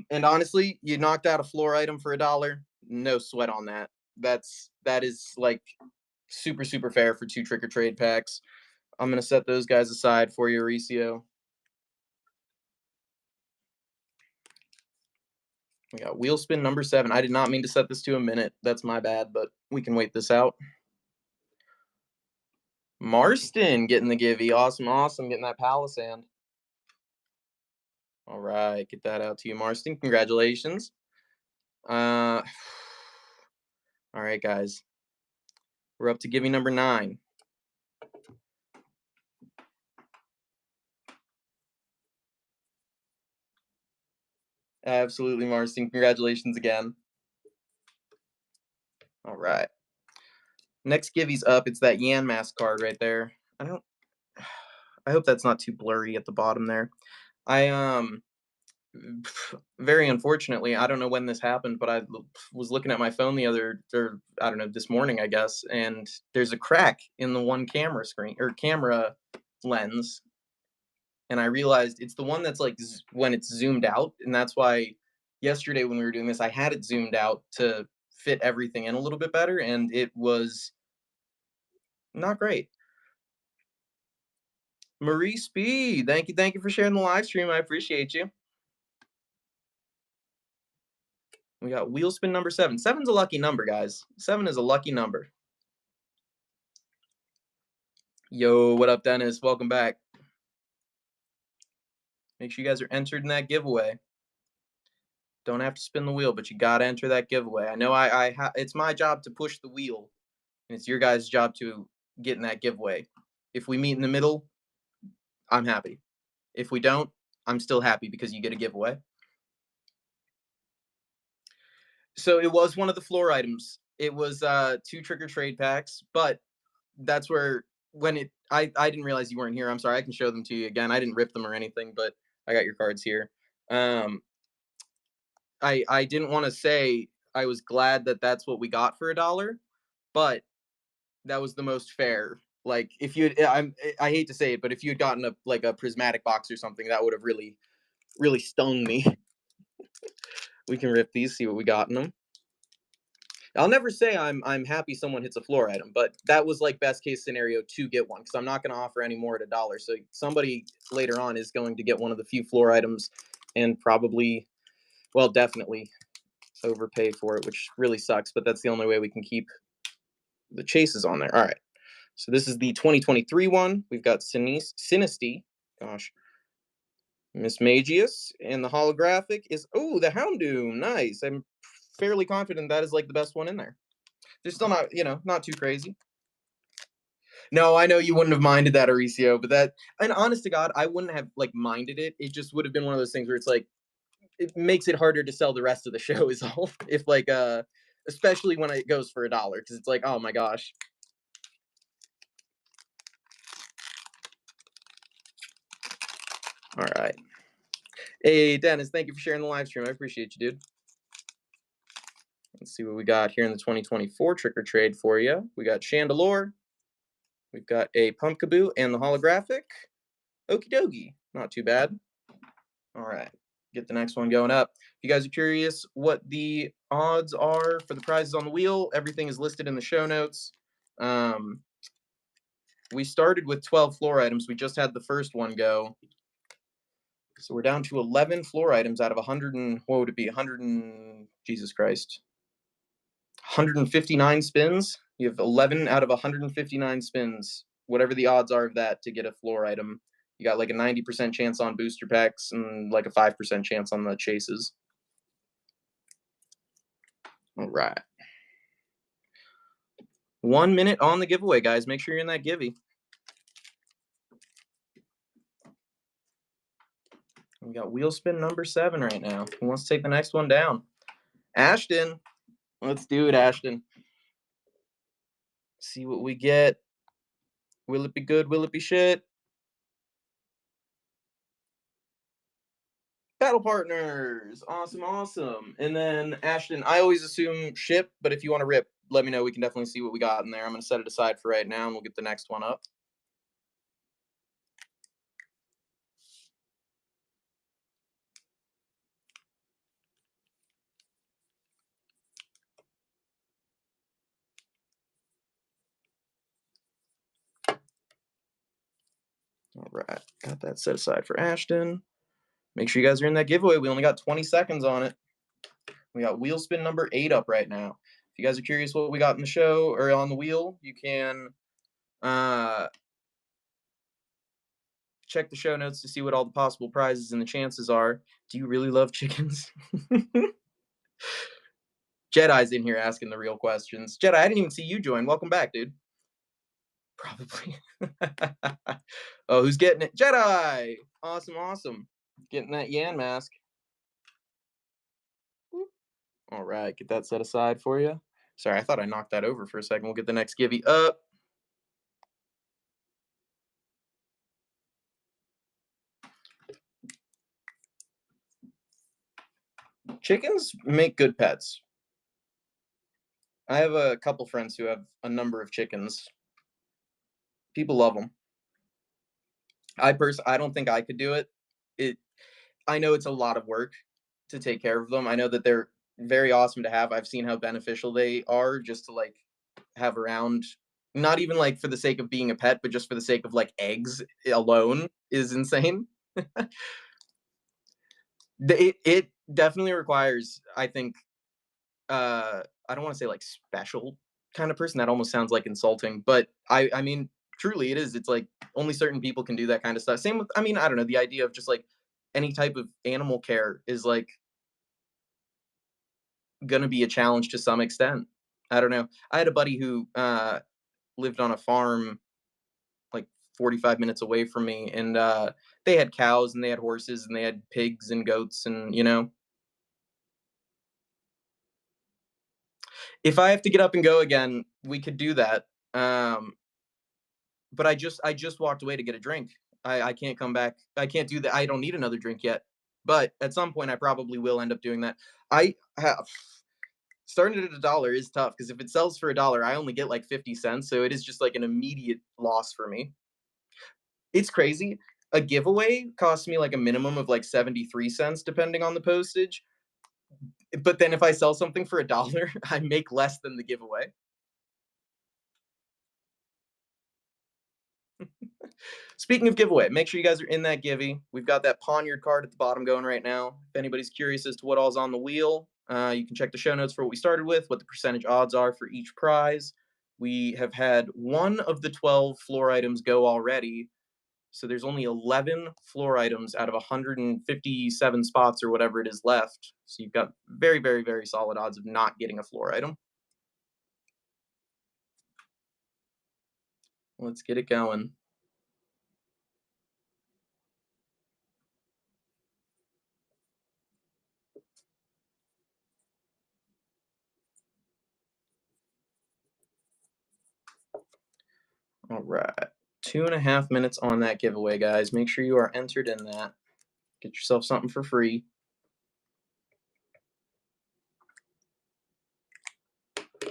And honestly, you knocked out a floor item for $1. No sweat on that. That is like super, super fair for 2 trick or trade packs. I'm going to set those guys aside for you, Mauricio. We got wheel spin number 7. I did not mean to set this to a minute. That's my bad, but we can wait this out. Marston getting the givey. Awesome, awesome. Getting that Palisand. All right, get that out to you, Marston. Congratulations. All right, guys. We're up to givey number 9. Absolutely, Marston. Congratulations again. All right. Next givey's up. It's that Yanmask card right there. I hope that's not too blurry at the bottom there. Very unfortunately, I don't know when this happened, but I was looking at my phone this morning, I guess, and there's a crack in the one camera screen or camera lens, and I realized it's the one that's like when it's zoomed out, and that's why yesterday when we were doing this, I had it zoomed out to fit everything in a little bit better, and it was not great. Maurice B, thank you for sharing the live stream. I appreciate you. We got wheel spin number 7. 7's a lucky number, guys. 7 is a lucky number. Yo, what up, Dennis? Welcome back. Make sure you guys are entered in that giveaway. Don't have to spin the wheel, but you gotta enter that giveaway. I know it's my job to push the wheel, and it's your guys' job to get in that giveaway. If we meet in the middle, I'm happy. If we don't, I'm still happy because you get a giveaway. So it was one of the floor items. It was 2 trick or trade packs, but that's where I didn't realize you weren't here. I'm sorry. I can show them to you again. I didn't rip them or anything, but I got your cards here. I didn't want to say I was glad that that's what we got for $1, but that was the most fair. Like if you, I hate to say it, but if you had gotten a prismatic box or something, that would have really stung me. We can rip these, see what we got in them. I'll never say I'm happy someone hits a floor item, but that was like best case scenario to get one because I'm not going to offer any more at $1. So somebody later on is going to get one of the few floor items and probably, well, definitely overpay for it, which really sucks, but that's the only way we can keep the chases on there. All right. So this is the 2023 one. We've got Sinisty. Gosh. Miss Magius, and the holographic is the Houndoom. Nice. I'm fairly confident that is like the best one in there. They're still not, not too crazy. No, I know you wouldn't have minded that, Mauricio, but that, and honest to God, I wouldn't have like minded it. It just would have been one of those things where it's like, it makes it harder to sell the rest of the show is all. If like, especially when it goes for $1, because it's like, oh my gosh. All right. Hey, Dennis, thank you for sharing the live stream. I appreciate you, dude. Let's see what we got here in the 2024 Trick or Trade for you. We got Chandelure. We've got a Pumpkaboo and the holographic. Okie dokie. Not too bad. All right. Get the next one going up. If you guys are curious what the odds are for the prizes on the wheel, everything is listed in the show notes. We started with 12 floor items. We just had the first one go. So we're down to 11 floor items out of 100 and, what would it be? 100 and, Jesus Christ. 159 spins. You have 11 out of 159 spins, whatever the odds are of that, to get a floor item. You got like a 90% chance on booster packs and like a 5% chance on the chases. All right. 1 minute on the giveaway, guys. Make sure you're in that givey. We got wheel spin number 7 right now. Who wants to take the next one down? Ashton. Let's do it, Ashton. See what we get. Will it be good? Will it be shit? Battle partners. Awesome, awesome. And then Ashton, I always assume ship, but if you want to rip, let me know. We can definitely see what we got in there. I'm going to set it aside for right now, and we'll get the next one up. All right, got that set aside for Ashton. Make sure you guys are in that giveaway. We only got 20 seconds on it. We got wheel spin number 8 up right now. If you guys are curious what we got in the show or on the wheel, you can check the show notes to see what all the possible prizes and the chances are. Do you really love chickens? Jedi's in here asking the real questions. Jedi, I didn't even see you join. Welcome back, dude. Probably. Oh, who's getting it? Jedi! Awesome, awesome. Getting that Yan mask. All right, get that set aside for you. Sorry, I thought I knocked that over for a second. We'll get the next givey up. Chickens make good pets. I have a couple friends who have a number of chickens. People love them. I don't think I could do it. It I know it's a lot of work to take care of them. I know that they're very awesome to have. I've seen how beneficial they are just to, like, have around. Not even, like, for the sake of being a pet, but just for the sake of, like, eggs alone is insane. It definitely requires, I think, I don't wanna say, like, special kind of person, that almost sounds, like, insulting, but I mean, truly it is. It's, like, only certain people can do that kinda stuff. Same with, I mean, I don't know, the idea of just, like, any type of animal care is, like, gonna be a challenge to some extent. I don't know. I had a buddy who, lived on a farm, like, 45 minutes away from me, and, they had cows, and they had horses, and they had pigs and goats, and, if I have to get up and go again, we could do that, but I just walked away to get a drink. I can't come back. I can't do that. I don't need another drink yet, but at some point, I probably will end up doing that. I have starting at a dollar is tough because if it sells for a dollar, I only get like 50 cents, so it is just like an immediate loss for me. It's crazy. A giveaway costs me like a minimum of like 73 cents depending on the postage, but then if I sell something for a dollar, I make less than the giveaway. Speaking of giveaway, make sure you guys are in that givey. We've got that Poniard card at the bottom going right now. If anybody's curious as to what all's on the wheel, you can check the show notes for what we started with, what the percentage odds are for each prize. We have had one of the 12 floor items go already. So there's only 11 floor items out of 157 spots or whatever it is left. So you've got very, very, very solid odds of not getting a floor item. Let's get it going. All right. 2.5 minutes on that giveaway, guys. Make sure you are entered in that. Get yourself something for free. And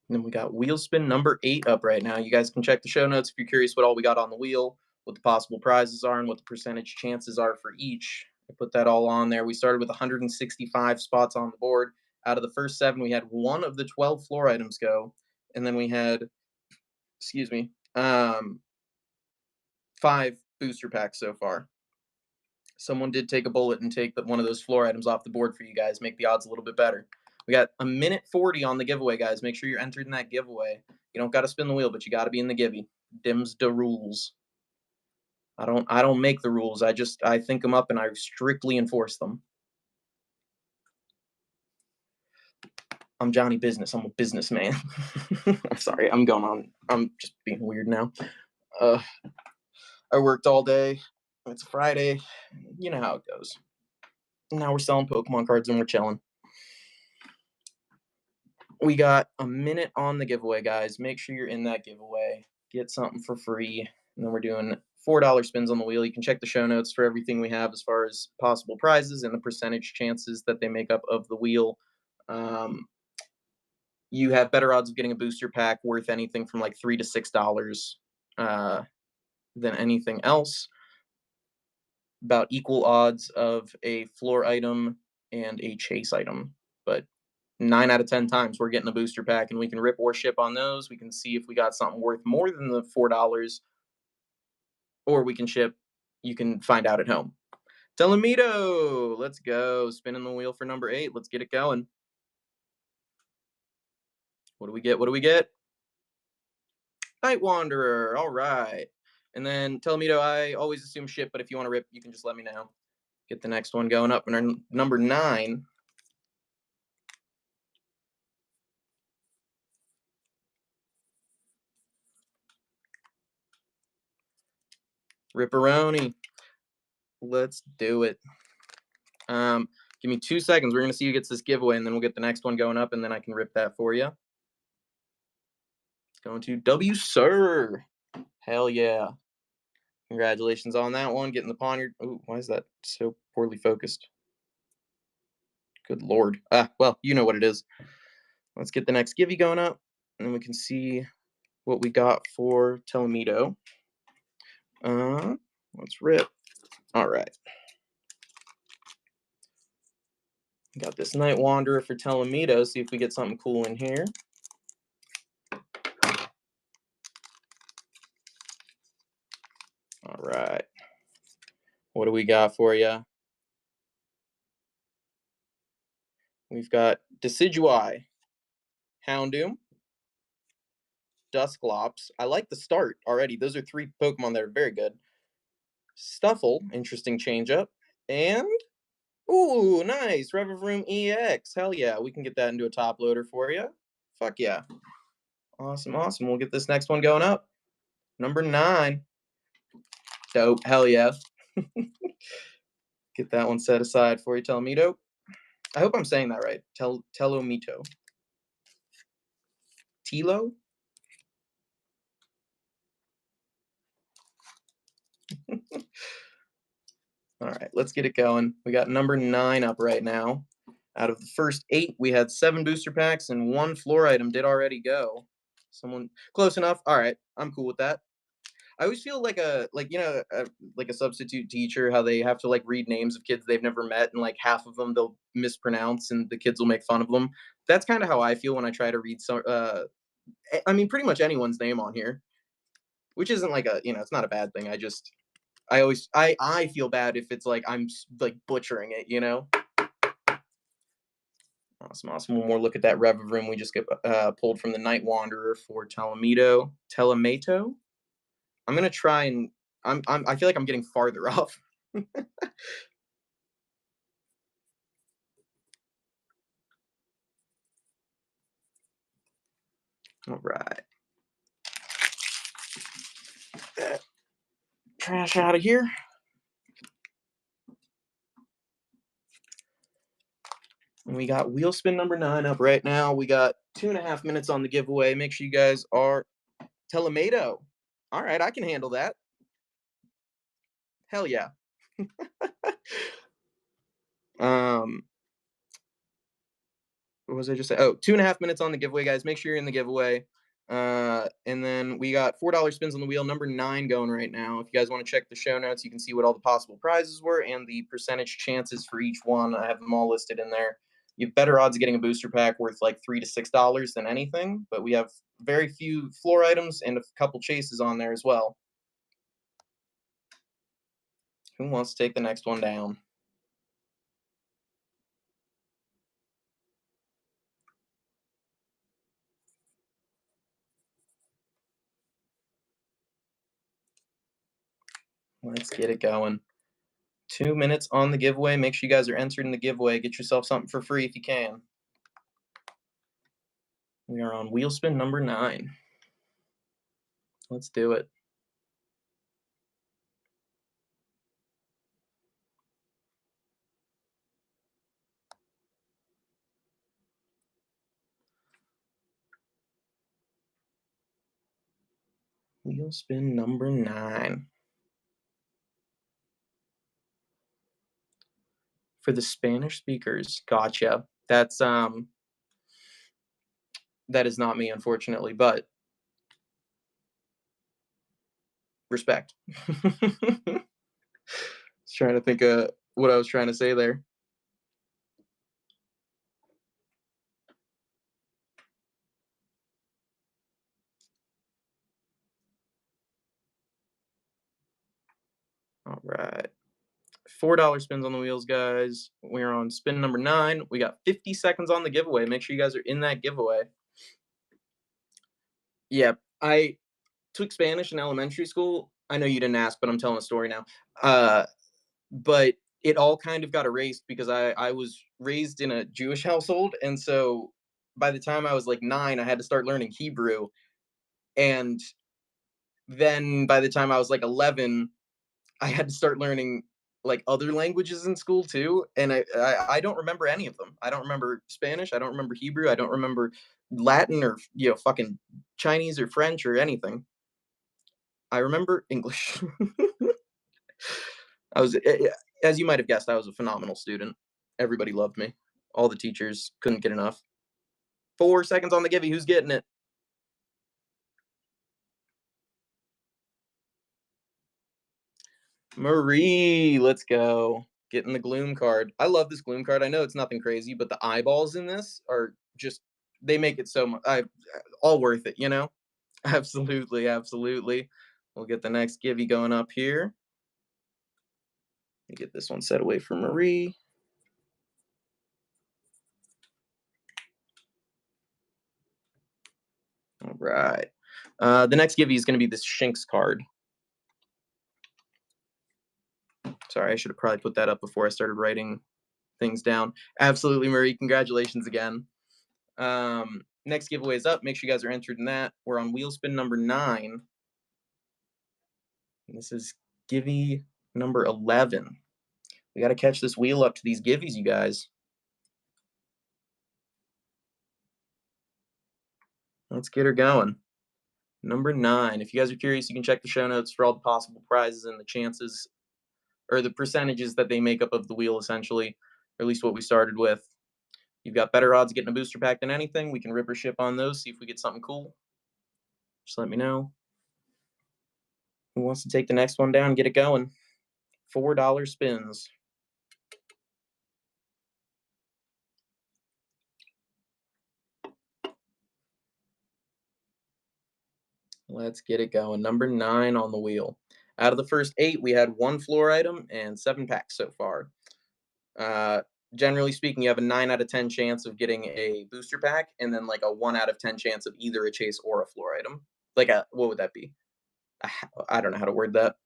then we got wheel spin number 8 up right now. You guys can check the show notes if you're curious what all we got on the wheel, what the possible prizes are, and what the percentage chances are for each. I put that all on there. We started with 165 spots on the board. Out of the first 7, we had one of the 12 floor items go, and then we had, excuse me, 5 booster packs so far. Someone did take a bullet and take one of those floor items off the board for you guys, make the odds a little bit better. We got a minute 40 on the giveaway, guys. Make sure you're entered in that giveaway. You don't got to spin the wheel, but you got to be in the givey. Dims the rules. I don't make the rules. I think them up and I strictly enforce them. I'm Johnny Business. I'm a businessman. I'm sorry. I'm going on. I'm just being weird now. Uh, I worked all day. It's Friday. You know how it goes. Now we're selling Pokemon cards and we're chilling. We got a minute on the giveaway, guys. Make sure you're in that giveaway. Get something for free. And then we're doing $4 spins on the wheel. You can check the show notes for everything we have as far as possible prizes and the percentage chances that they make up of the wheel. You have better odds of getting a booster pack worth anything from like $3 to $6 than anything else. About equal odds of a floor item and a chase item. But 9 out of 10 times we're getting a booster pack and we can rip or ship on those. We can see if we got something worth more than the $4 or we can ship. You can find out at home. Telemito, let's go. Spinning the wheel for number 8. Let's get it going. What do we get? What do we get? Night Wanderer. All right. And then Telemito, I always assume ship, but if you want to rip, you can just let me know. Get the next one going up. And number 9. Ripperoni. Let's do it. Give me 2 seconds. We're going to see who gets this giveaway, and then we'll get the next one going up, and then I can rip that for you. It's going to W. Sir. Hell yeah. Congratulations on that one. Getting the Poniard. Ooh, why is that so poorly focused? Good lord. Well, you know what it is. Let's get the next Givey going up, and then we can see what we got for Telemedo. Let's rip. All right. Got this Night Wanderer for Telemedo. See if we get something cool in here. All right. What do we got for you? We've got Decidueye, Houndoom, Dusclops. I like the start already. Those are 3 Pokemon that are very good. Stuffle, interesting changeup. And, ooh, nice, Revavroom EX. Hell yeah, we can get that into a top loader for you. Fuck yeah. Awesome, awesome. We'll get this next one going up. Number 9. Dope, hell yeah. Get that one set aside for you, Telemedo. I hope I'm saying that right. Telomito. Tilo? All right, let's get it going. We got number 9 up right now. Out of the first 8, we had 7 booster packs and 1 floor item did already go. Someone close enough. All right, I'm cool with that. I always feel like like a substitute teacher, how they have to like read names of kids they've never met, and like half of them they'll mispronounce, and the kids will make fun of them. That's kind of how I feel when I try to read some. I mean, pretty much anyone's name on here, which isn't like it's not a bad thing. I feel bad if it's like I'm like butchering it. Awesome, awesome. One more look at that Revavroom we just get pulled from the Night Wanderer for Telemato. I'm gonna try and I feel like I'm getting farther off. All right. Trash out of here. And we got wheel spin number 9 up right now. We got 2.5 minutes on the giveaway. Make sure you guys are Telemato. All right, I can handle that. Hell yeah. What was I just saying? Oh, 2.5 minutes on the giveaway, guys. Make sure you're in the giveaway. And then we got $4 spins on the wheel, number 9 going right now. If you guys want to check the show notes, you can see what all the possible prizes were and the percentage chances for each one. I have them all listed in there. You have better odds of getting a booster pack worth like $3 to $6 than anything, but we have very few floor items and a couple chases on there as well. Who wants to take the next one down? Let's get it going. 2 minutes on the giveaway. Make sure you guys are entered in the giveaway. Get yourself something for free if you can. We are on wheel spin number 9. Let's do it. Wheel spin number 9. For the Spanish speakers. Gotcha. That is not me, unfortunately, but respect. Trying to think of what I was trying to say there. All right. $4 spins on the wheels, guys. We're on spin number 9. We got 50 seconds on the giveaway. Make sure you guys are in that giveaway. Yeah, I took Spanish in elementary school. I know you didn't ask, but I'm telling a story now. But it all kind of got erased because I was raised in a Jewish household, and so by the time I was like 9, I had to start learning Hebrew, and then by the time I was like 11, I had to start learning like other languages in school too, and I don't remember any of them. I don't remember Spanish. I don't remember Hebrew. I don't remember Latin or fucking Chinese or French or anything. I remember English. I was, as you might have guessed, I was a phenomenal student. Everybody loved me. All the teachers couldn't get enough. 4 seconds on the Givey. Who's getting it? Marie, let's go. Getting the Gloom card. I love this Gloom card. I know it's nothing crazy, but the eyeballs in this are just, they make it so much, all worth it, you know? Absolutely, absolutely. We'll get the next Givey going up here. Get this one set away from Marie. All right. The next Givey is going to be this Shinx card. Sorry, I should have probably put that up before I started writing things down. Absolutely, Marie. Congratulations again. Next giveaway is up. Make sure you guys are entered in that. We're on wheel spin number 9. And this is Givey number 11. We got to catch this wheel up to these Giveys, you guys. Let's get her going. Number 9. If you guys are curious, you can check the show notes for all the possible prizes and the chances, or the percentages that they make up of the wheel, essentially, or at least what we started with. You've got better odds getting a booster pack than anything. We can rip or ship on those, see if we get something cool. Just let me know. Who wants to take the next one down and get it going? $4 spins. Let's get it going. Number 9 on the wheel. Out of the first 8, we had 1 floor item and 7 packs so far. Generally speaking, you have a 9 out of 10 chance of getting a booster pack, and then like a 1 out of 10 chance of either a chase or a floor item. Like what would that be? I don't know how to word that.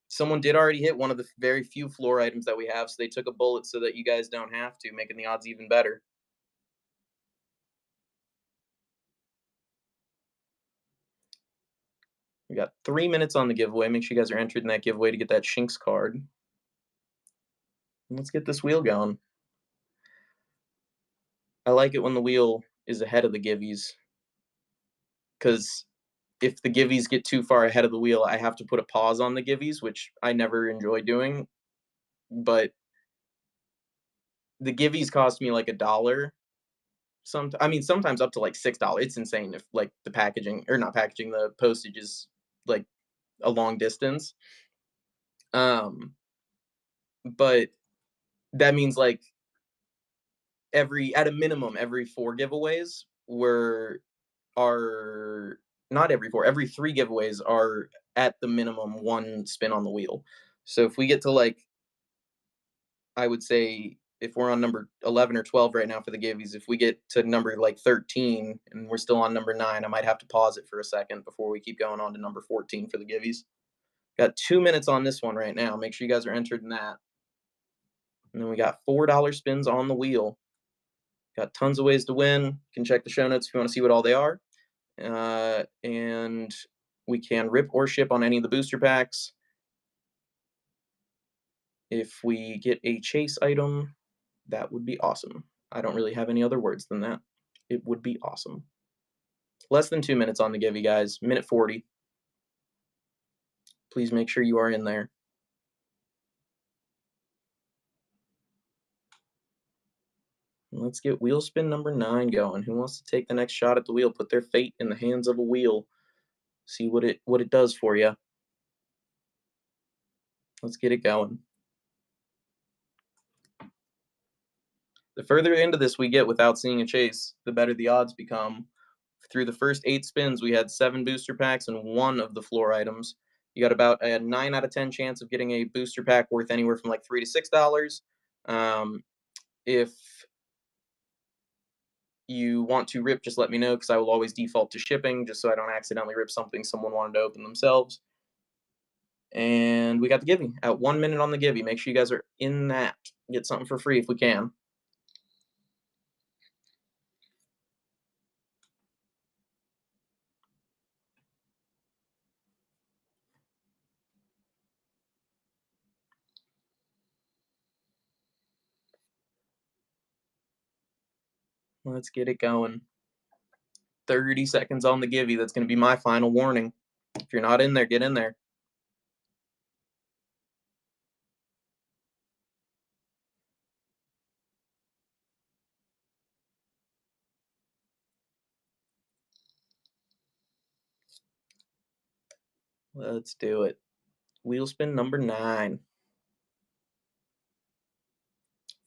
Someone did already hit one of the very few floor items that we have, so they took a bullet so that you guys don't have to, making the odds even better. We got 3 minutes on the giveaway. Make sure you guys are entered in that giveaway to get that Shinx card. Let's get this wheel going. I like it when the wheel is ahead of the Giveys, because if the Giveys get too far ahead of the wheel, I have to put a pause on the Giveys, which I never enjoy doing. But the Giveys cost me like $1. Sometimes up to like $6. It's insane if like the packaging, or not packaging, the postage is like a long distance. But that means like at a minimum every 4 giveaways are not every 4, every 3 giveaways are at the minimum 1 spin on the wheel. So if we get to like, I would say if we're on number 11 or 12 right now for the giveys, if we get to number like 13 and we're still on number 9, I might have to pause it for a second before we keep going on to number 14 for the giveys. Got 2 minutes on this one right now. Make sure you guys are entered in that. And then we got $4 spins on the wheel. Got tons of ways to win. You can check the show notes if you want to see what all they are. And we can rip or ship on any of the booster packs. If we get a chase item, that would be awesome. I don't really have any other words than that. It would be awesome. Less than 2 minutes on the Givey, guys. Minute 40. Please make sure you are in there. Let's get wheel spin number 9 going. Who wants to take the next shot at the wheel? Put their fate in the hands of a wheel. See what it does for you. Let's get it going. The further into this we get without seeing a chase, the better the odds become. Through the first 8 spins, we had 7 booster packs and 1 of the floor items. You got about a 9 out of 10 chance of getting a booster pack worth anywhere from like $3 to $6. If you want to rip, just let me know, because I will always default to shipping, just so I don't accidentally rip something someone wanted to open themselves. And we got the Givey at 1 minute on the Givey. Make sure you guys are in that. Get something for free if we can. Let's get it going. 30 seconds on the Givey. That's going to be my final warning. If you're not in there, get in there. Let's do it. Wheel spin number 9.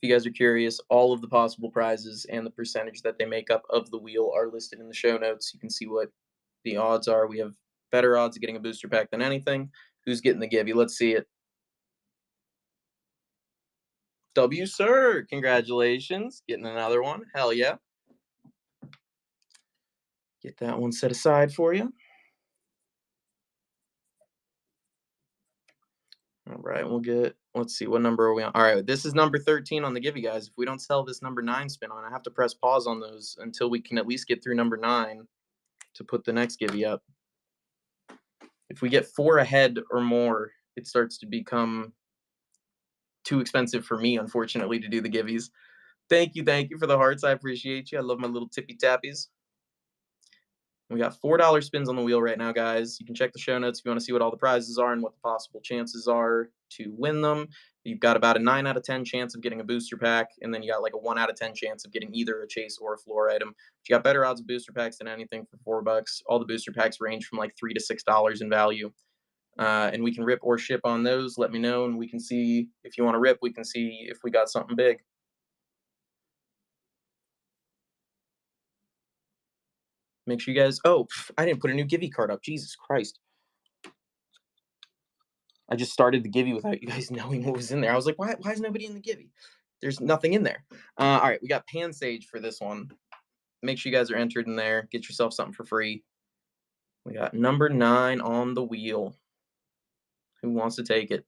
If you guys are curious, all of the possible prizes and the percentage that they make up of the wheel are listed in the show notes. You can see what the odds are. We have better odds of getting a booster pack than anything. Who's getting the givey? Let's see it. W, sir. Congratulations. Getting another one. Hell yeah. Get that one set aside for you. All right, let's see, what number are we on? All right, this is number 13 on the givey, guys. If we don't sell this number 9 spin on, I have to press pause on those until we can at least get through number 9 to put the next givey up. If we get 4 ahead or more, it starts to become too expensive for me, unfortunately, to do the givvies. Thank you for the hearts. I appreciate you. I love my little tippy tappies. We got $4 spins on the wheel right now, guys. You can check the show notes if you want to see what all the prizes are and what the possible chances are to win them. You've got about a 9 out of 10 chance of getting a booster pack, and then you got like a 1 out of 10 chance of getting either a chase or a floor item. But you got better odds of booster packs than anything for $4. All the booster packs range from like $3 to $6 in value. And we can rip or ship on those. Let me know, and we can see if you want to rip. We can see if we got something big. Make sure you guys. Oh, I didn't put a new givey card up. Jesus Christ! I just started the givey without you guys knowing what was in there. I was like, why is nobody in the givey? There's nothing in there. All right, we got Pansage for this one. Make sure you guys are entered in there. Get yourself something for free. We got number 9 on the wheel. Who wants to take it?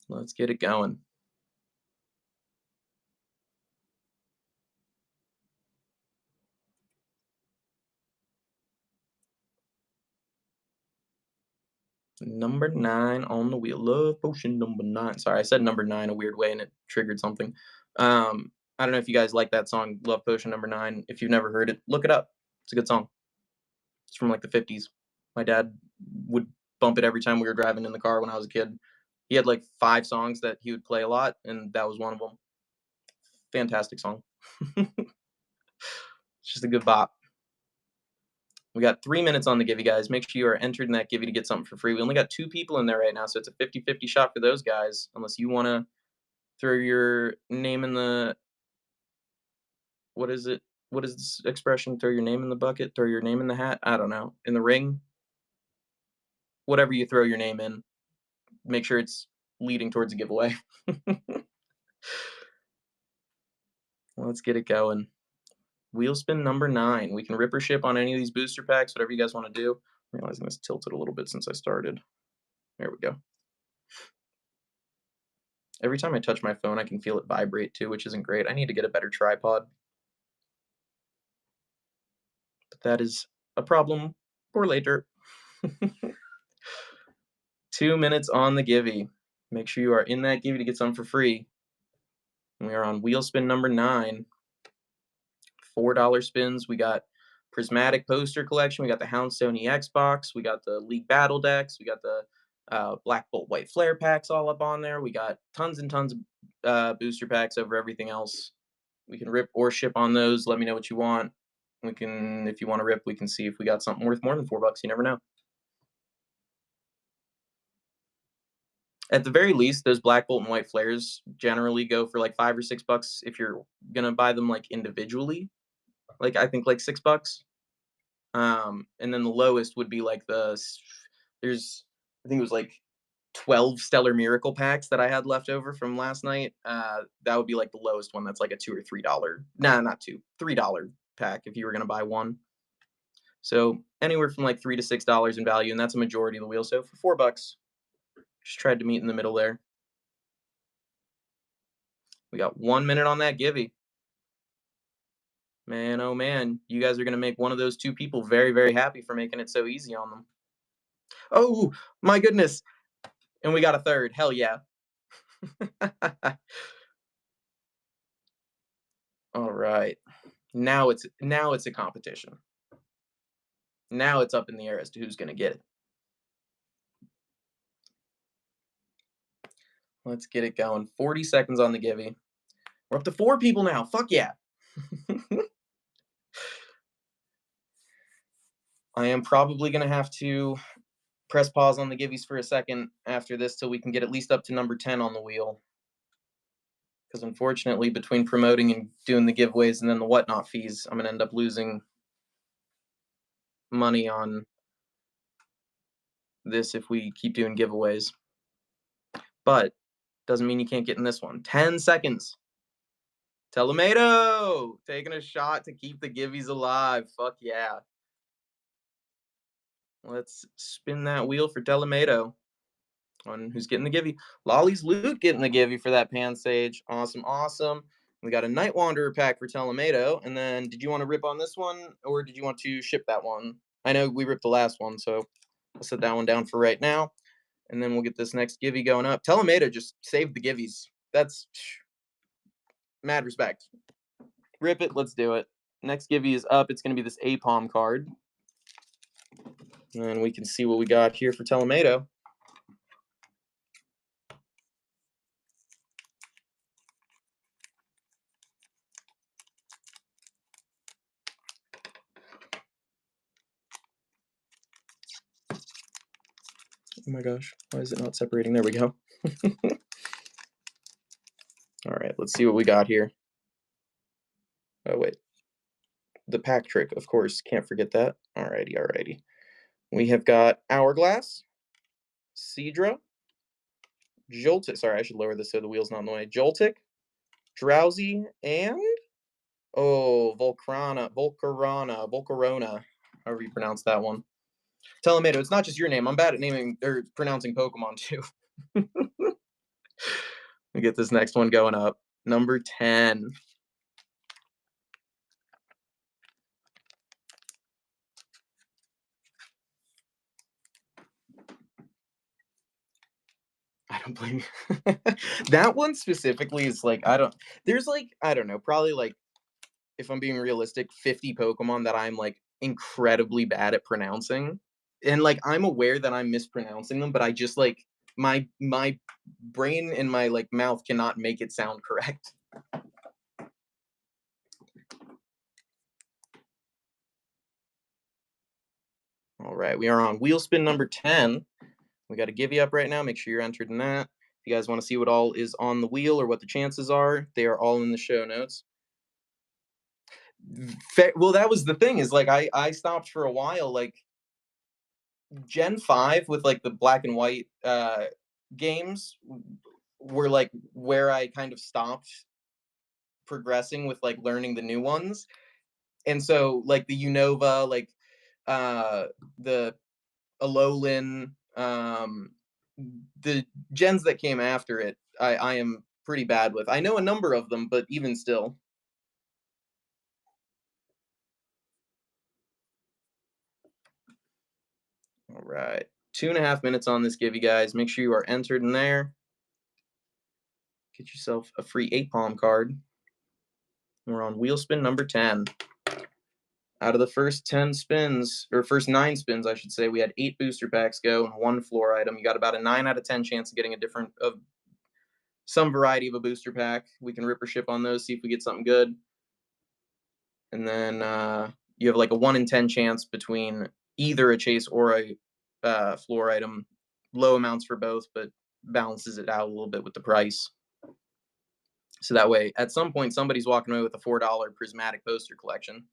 Let's get it going. Number 9 on the wheel. Love potion number 9. Sorry, I said number 9 a weird way and it triggered something. I don't know if you guys like that song, Love Potion number 9. If you've never heard it, look it up. It's a good song. It's from like the 50s. My dad would bump it every time we were driving in the car when I was a kid. He had like 5 songs that he would play a lot, and that was one of them. Fantastic song. It's just a good bop. We got 3 minutes on the givey, guys. Make sure you are entered in that givey to get something for free. We only got 2 people in there right now, so it's a 50-50 shot for those guys, unless you want to throw your name in the... What is it? What is this expression? Throw your name in the bucket? Throw your name in the hat? I don't know. In the ring? Whatever you throw your name in, make sure it's leading towards a giveaway. Let's get it going. Wheel spin number 9. We can rip or ship on any of these booster packs, whatever you guys want to do. I'm realizing this tilted a little bit since I started. There we go. Every time I touch my phone, I can feel it vibrate too, which isn't great. I need to get a better tripod. But that is a problem for later. 2 minutes on the givey. Make sure you are in that givey to get some for free. We are on wheel spin number 9. $4 spins. We got Prismatic Poster Collection. We got the Houndstone EX box. We got the League Battle decks. We got the Black Bolt White Flare packs all up on there. We got tons and tons of booster packs over everything else. We can rip or ship on those. Let me know what you want. We can, if you want to rip, we can see if we got something worth more than $4. You never know. At the very least, those Black Bolt and White Flares generally go for like $5 or $6 if you're gonna buy them like individually. Like I think like $6. And then the lowest would be like I think it was like 12 Stellar Miracle packs that I had left over from last night. That would be like the lowest one. That's like a $2 or $3. Nah, not $2, $3 pack if you were gonna buy one. So anywhere from like $3 to $6 in value, and that's a majority of the wheel. So for $4, just tried to meet in the middle there. We got 1 minute on that givey. Man, oh man, you guys are gonna make one of those 2 people very, very happy for making it so easy on them. Oh my goodness! And we got a 3rd. Hell yeah! All right, now it's a competition. Now it's up in the air as to who's gonna get it. Let's get it going. 40 seconds on the givey. We're up to 4 people now. Fuck yeah! I am probably gonna have to press pause on the givvies for a second after this till we can get at least up to number 10 on the wheel. Because unfortunately, between promoting and doing the giveaways and then the whatnot fees, I'm gonna end up losing money on this if we keep doing giveaways. But doesn't mean you can't get in this one. 10 seconds. Telemato taking a shot to keep the givvies alive. Fuck yeah. Let's spin that wheel for Telemato on who's getting the givvy. Lolly's Loot getting the givvy for that Pansage. Awesome, awesome. We got a Night Wanderer pack for Telemato. And then did you want to rip on this one or did you want to ship that one? I know we ripped the last one, so I'll set that one down for right now. And then we'll get this next givvy going up. Telemato just saved the givvies. That's mad respect. Rip it. Let's do it. Next givvy is up. It's going to be this Apom card. And we can see what we got here for Telemato. Oh my gosh, why is it not separating? There we go. All right, let's see what we got here. Oh, wait. The pack trick, of course, can't forget that. Alrighty, alrighty. We have got Hourglass, Seadra, Joltik. Sorry, I should lower this so the wheel's not in the way. Joltik, Drowsy, and Volcarona, however you pronounce that one. Telemato, it's not just your name. I'm bad at naming or pronouncing Pokemon too. We get this next one going up. Number 10. I don't blame you. That one specifically is like, there's like, I don't know, probably like, if I'm being realistic, 50 Pokemon that I'm like incredibly bad at pronouncing. And like, I'm aware that I'm mispronouncing them, but I just like, my brain and my like mouth cannot make it sound correct. All right, we are on wheel spin number 10. We got to give you up right now. Make sure you're entered in that. If you guys want to see what all is on the wheel or what the chances are, they are all in the show notes. Well, that was the thing is like I stopped for a while. Like Gen 5 with like the black and white games were like where I kind of stopped progressing with like learning the new ones. And so like the Unova, like the Alolan, the gens that came after it, I am pretty bad with. I know a number of them, but even still. All right. 2.5 minutes on this give you guys. Make sure you are entered in there. Get yourself a free Apom card. We're on wheel spin number 10. Out of the first 10 spins, or first 9 spins, I should say, we had 8 booster packs go and 1 floor item. You got about a 9 out of 10 chance of getting some variety of a booster pack. We can rip or ship on those, see if we get something good. And then you have like a 1 in 10 chance between either a chase or a floor item. Low amounts for both, but balances it out a little bit with the price. So that way, at some point, somebody's walking away with a $4 prismatic poster collection.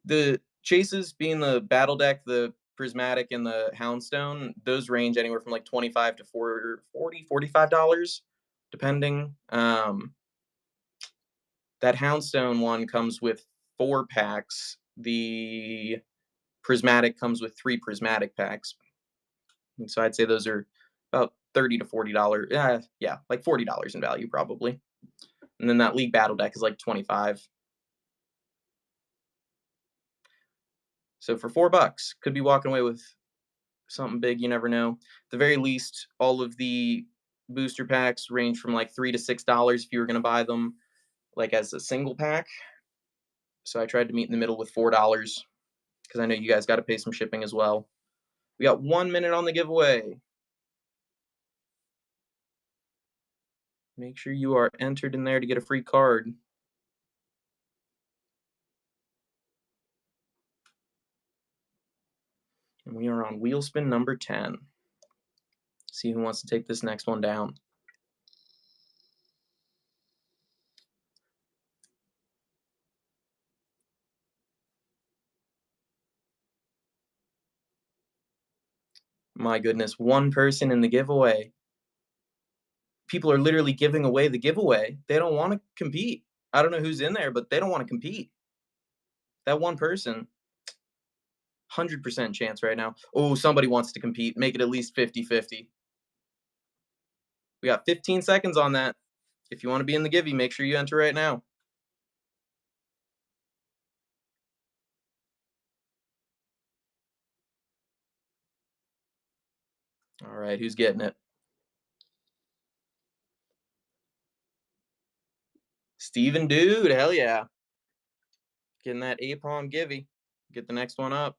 The chases being the battle deck, the prismatic and the houndstone, those range anywhere from like 25 to $45 depending. That houndstone one comes with 4 packs. The prismatic comes with 3 prismatic packs. And so I'd say those are about $30 to $40. Yeah, like $40 in value probably. And then that league battle deck is like 25. So for $4, could be walking away with something big. You never know. At the very least, all of the booster packs range from like $3 to $6 if you were going to buy them like as a single pack. So I tried to meet in the middle with $4 because I know you guys got to pay some shipping as well. We got 1 minute on the giveaway. Make sure you are entered in there to get a free card. And we are on wheel spin number 10. See who wants to take this next one down. My goodness, one person in the giveaway. People are literally giving away the giveaway. They don't want to compete. I don't know who's in there, but they don't want to compete. That one person, 100% chance right now. Oh, somebody wants to compete. Make it at least 50-50. We got 15 seconds on that. If you want to be in the givey, make sure you enter right now. All right, who's getting it? Steven Dude, hell yeah. Getting that Apom givey. Get the next one up.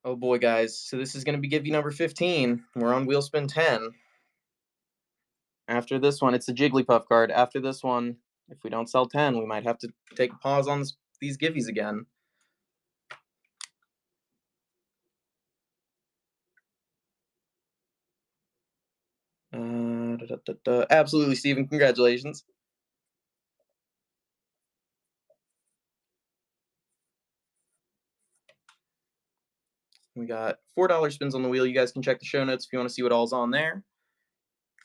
Oh boy, guys. So this is going to be givey number 15. We're on wheel spin 10. After this one, it's a Jigglypuff card. After this one, if we don't sell 10, we might have to take a pause on these givvies again. Absolutely, Steven. Congratulations. We got $4 spins on the wheel. You guys can check the show notes if you want to see what all's on there.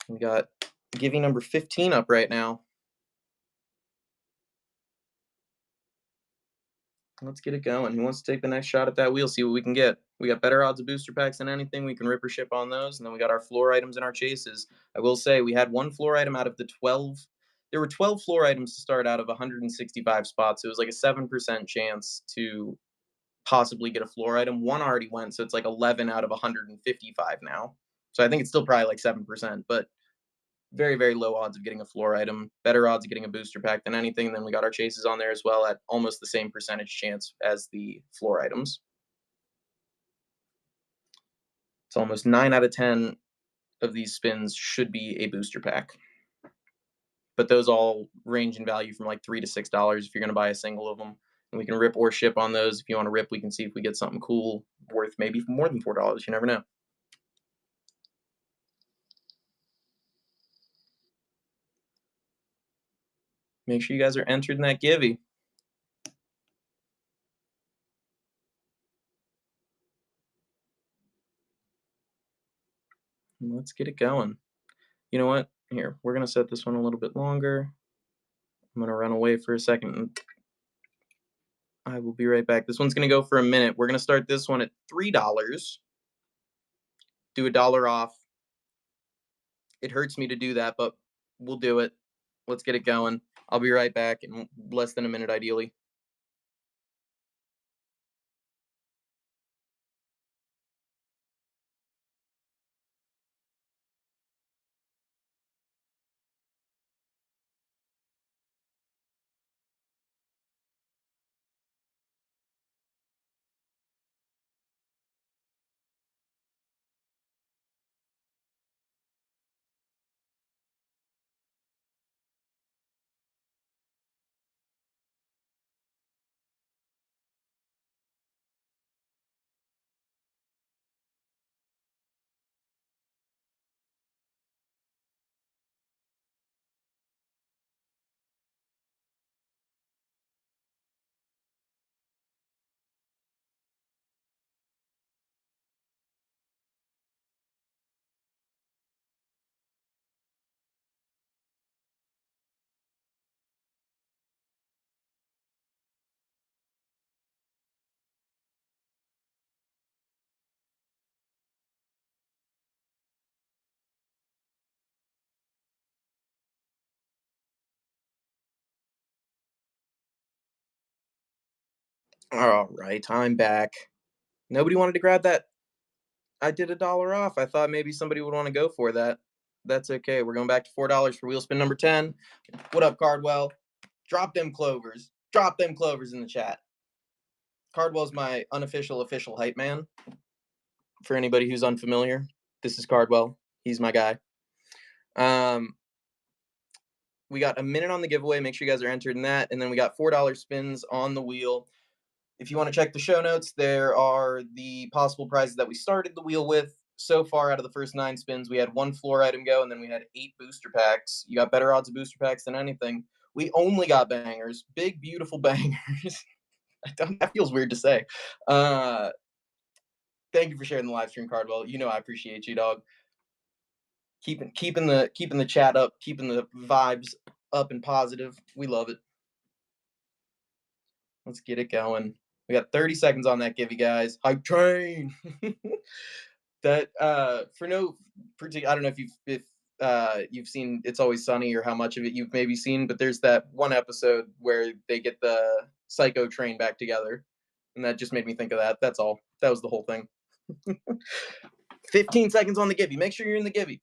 We got givey number 15 up right now. Let's get it going. Who wants to take the next shot at that wheel? See what we can get. We got better odds of booster packs than anything. We can rip or ship on those. And then we got our floor items and our chases. I will say we had one floor item out of the 12. There were 12 floor items to start out of 165 spots. It was like a 7% chance to possibly get a floor item. One already went, so it's like 11 out of 155 now. So I think it's still probably like 7%, but very, very low odds of getting a floor item. Better odds of getting a booster pack than anything. Then we got our chases on there as well at almost the same percentage chance as the floor items. It's almost 9 out of 10 of these spins should be a booster pack. But those all range in value from like $3 to $6 if you're going to buy a single of them. And we can rip or ship on those. If you want to rip, we can see if we get something cool worth maybe more than $4. You never know. Make sure you guys are entered in that givey. Let's get it going. You know what? Here, we're going to set this one a little bit longer. I'm going to run away for a second and I will be right back. This one's going to go for a minute. We're going to start this one at $3. Do $1 off. It hurts me to do that, but we'll do it. Let's get it going. I'll be right back in less than a minute, ideally. All right, I'm back. Nobody wanted to grab that. I did $1 off. I thought maybe somebody would want to go for that. That's okay. We're going back to $4 for wheel spin number 10. What up, Cardwell? Drop them clovers. Drop them clovers in the chat. Cardwell's my unofficial official hype man. For anybody who's unfamiliar, this is Cardwell. He's my guy. We got a minute on the giveaway. Make sure you guys are entered in that. And then we got $4 spins on the wheel. If you want to check the show notes, there are the possible prizes that we started the wheel with. So far, out of the first 9 spins, we had 1 floor item go, and then we had 8 booster packs. You got better odds of booster packs than anything. We only got bangers, big, beautiful bangers. That feels weird to say. Thank you for sharing the live stream, Cardwell. You know I appreciate you, dog. Keeping the chat up, keeping the vibes up and positive. We love it. Let's get it going. We got 30 seconds on that, give you guys. Hype train. That for no particular, I don't know if you've seen It's Always Sunny or how much of it you've maybe seen, but there's that one episode where they get the Psycho train back together, and that just made me think of that. That's all. That was the whole thing. 15 seconds on the Gibby. Make sure you're in the Gibby.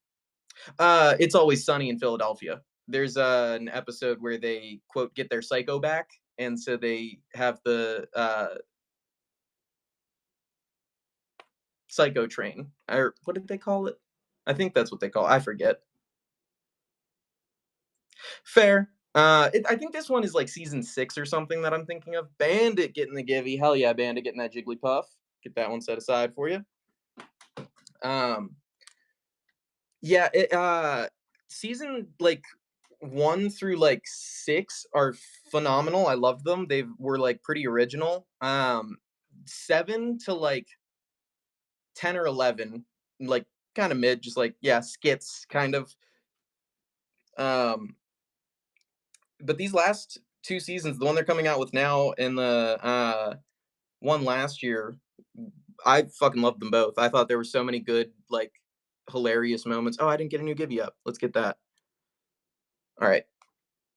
It's Always Sunny in Philadelphia. There's an episode where they quote get their Psycho back, and so they have the Psycho train, or what did they call it? I think that's what they call it. I forget. Fair. I think this one is like season 6 or something that I'm thinking of. Bandit getting the Givy. Hell yeah, Bandit getting that Jigglypuff. Get that one set aside for you. Yeah, season like 1 through like 6 are phenomenal. I love them. They were like pretty original. 7 to like 10 or 11, like kind of mid, just like yeah, skits kind of. But these last 2 seasons, the one they're coming out with now and the one last year, I fucking loved them both. I thought there were so many good, like, hilarious moments. Oh, I didn't get a new Gibby up. Let's get that. All right.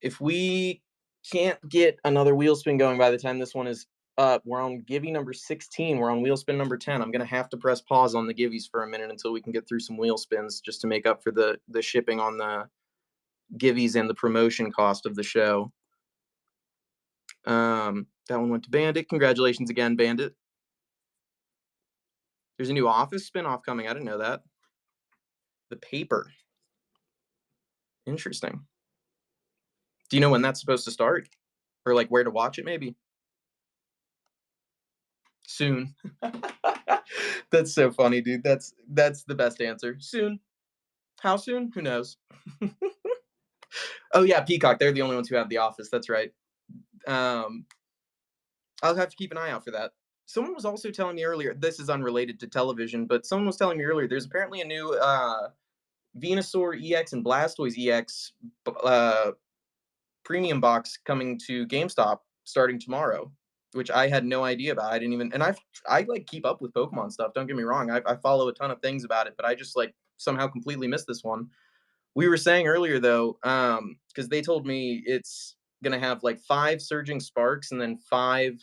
If we can't get another wheel spin going by the time this one is up, we're on Gibby number 16. We're on wheel spin number 10. I'm gonna have to press pause on the Gibbies for a minute until we can get through some wheel spins just to make up for the shipping on the Gibbies and the promotion cost of the show. That one went to Bandit. Congratulations again, Bandit. There's a new Office spinoff coming. I didn't know that. The Paper. Interesting. Do you know when that's supposed to start? Or like where to watch it maybe? Soon. That's so funny, dude. That's the best answer. Soon. How soon? Who knows? Oh yeah, Peacock. They're the only ones who have The Office. That's right. I'll have to keep an eye out for that. Someone was also telling me earlier, this is unrelated to television, but someone was telling me earlier there's apparently a new Venusaur EX and Blastoise EX premium box coming to GameStop starting tomorrow, which I had no idea about. I didn't even, and I like keep up with Pokemon stuff. Don't get me wrong. I follow a ton of things about it, but I just like somehow completely missed this one. We were saying earlier though, because they told me it's gonna have like 5 Surging Sparks and then 5,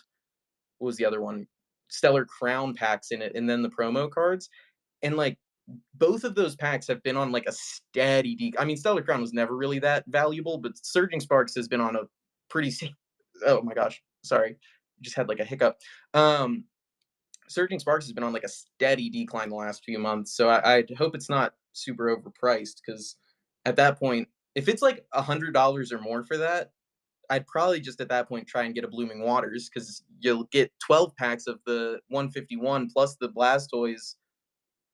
what was the other one? Stellar Crown packs in it, and then the promo cards. And like both of those packs have been on like a steady I mean, Stellar Crown was never really that valuable, but Surging Sparks has been on a pretty oh my gosh, sorry. Just had like a hiccup. Surging Sparks has been on like a steady decline the last few months. So I hope it's not super overpriced, because at that point, if it's like $100 or more for that, I'd probably just at that point try and get a Blooming Waters, because you'll get 12 packs of the 151 plus the Blastoise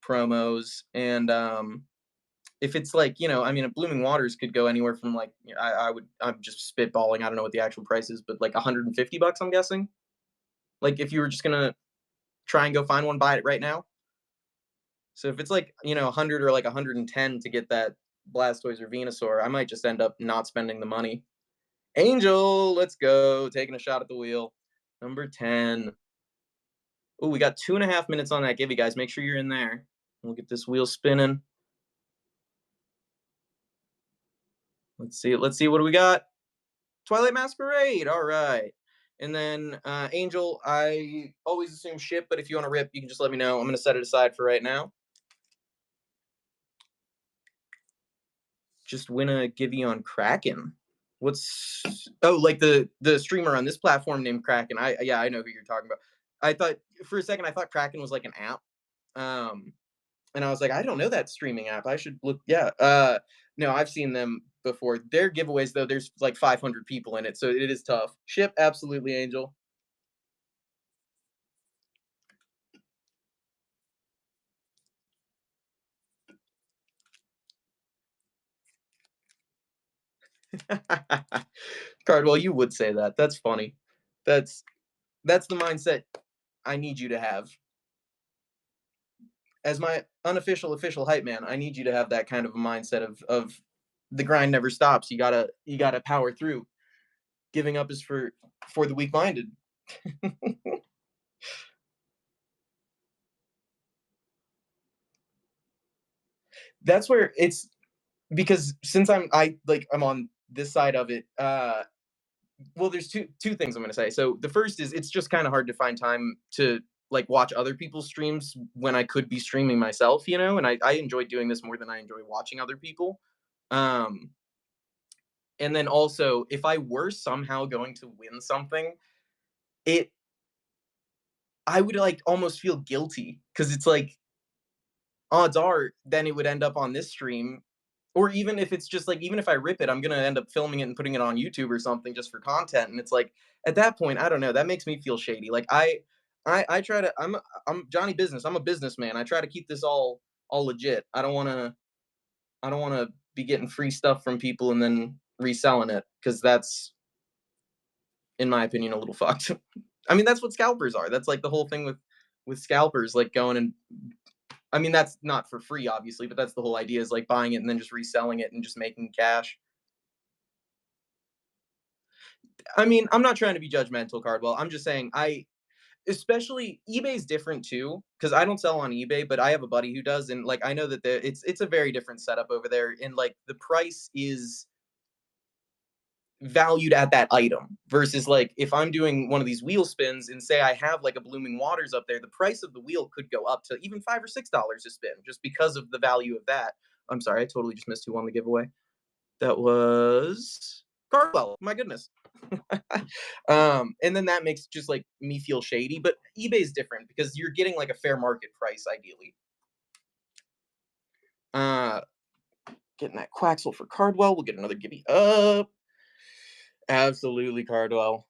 promos. And if it's like, I mean, a Blooming Waters could go anywhere from like, I'm just spitballing. I don't know what the actual price is, but like $150, I'm guessing. Like if you were just gonna try and go find one, buy it right now. So if it's like, 100 or like 110 to get that Blastoise or Venusaur, I might just end up not spending the money. Angel, let's go. Taking a shot at the wheel. Number 10. Oh, we got 2.5 minutes on that Gibby, guys. Make sure you're in there. We'll get this wheel spinning. Let's see. What do we got? Twilight Masquerade. All right. And then Angel, I always assume ship, but if you want to rip, you can just let me know. I'm going to set it aside for right now. Just win a Gibby on Kraken. Like the streamer on this platform named Kraken. I know who you're talking about. I thought for a second Kraken was like an app. And I was like, I don't know that streaming app. I should look. Yeah. No, I've seen them before. Their giveaways though, there's like 500 people in it, so it is tough. Ship, absolutely, Angel. Cardwell, you would say that. That's funny. That's that's the mindset I need you to have. As my unofficial official hype man, I need you to have that kind of a mindset of the grind never stops. You gotta power through. Giving up is for the weak minded. That's where it's because since I'm on this side of it, well, there's two things I'm gonna say. So the first is it's just kind of hard to find time to like watch other people's streams when I could be streaming myself, and I enjoy doing this more than I enjoy watching other people. Um, and then also if I were somehow going to win something, it I would like almost feel guilty because it's like odds are then it would end up on this stream. Or even if it's just like even if I rip it, I'm gonna end up filming it and putting it on YouTube or something just for content. And it's like at that point, I don't know, that makes me feel shady. Like I try to I'm Johnny Business. I'm a businessman. I try to keep this all legit. I don't wanna be getting free stuff from people and then reselling it because that's in my opinion a little fucked. I mean, that's what scalpers are. That's like the whole thing with scalpers, like going and I mean, that's not for free, obviously, but that's the whole idea is like buying it and then just reselling it and just making cash. I mean, I'm not trying to be judgmental, Cardwell. I'm just saying especially eBay's different too because I don't sell on eBay, but I have a buddy who does, and like I know that it's a very different setup over there, and like the price is valued at that item versus like if I'm doing one of these wheel spins and say I have like a Blooming Waters up there, the price of the wheel could go up to even $5 or $6 a spin just because of the value of that. I'm sorry, I totally just missed who won the giveaway. That was Carwell. My goodness. And then that makes just like me feel shady. But eBay is different because you're getting like a fair market price, ideally. Uh, Getting that Quaxel for Cardwell. We'll get another gibby up. Absolutely, Cardwell.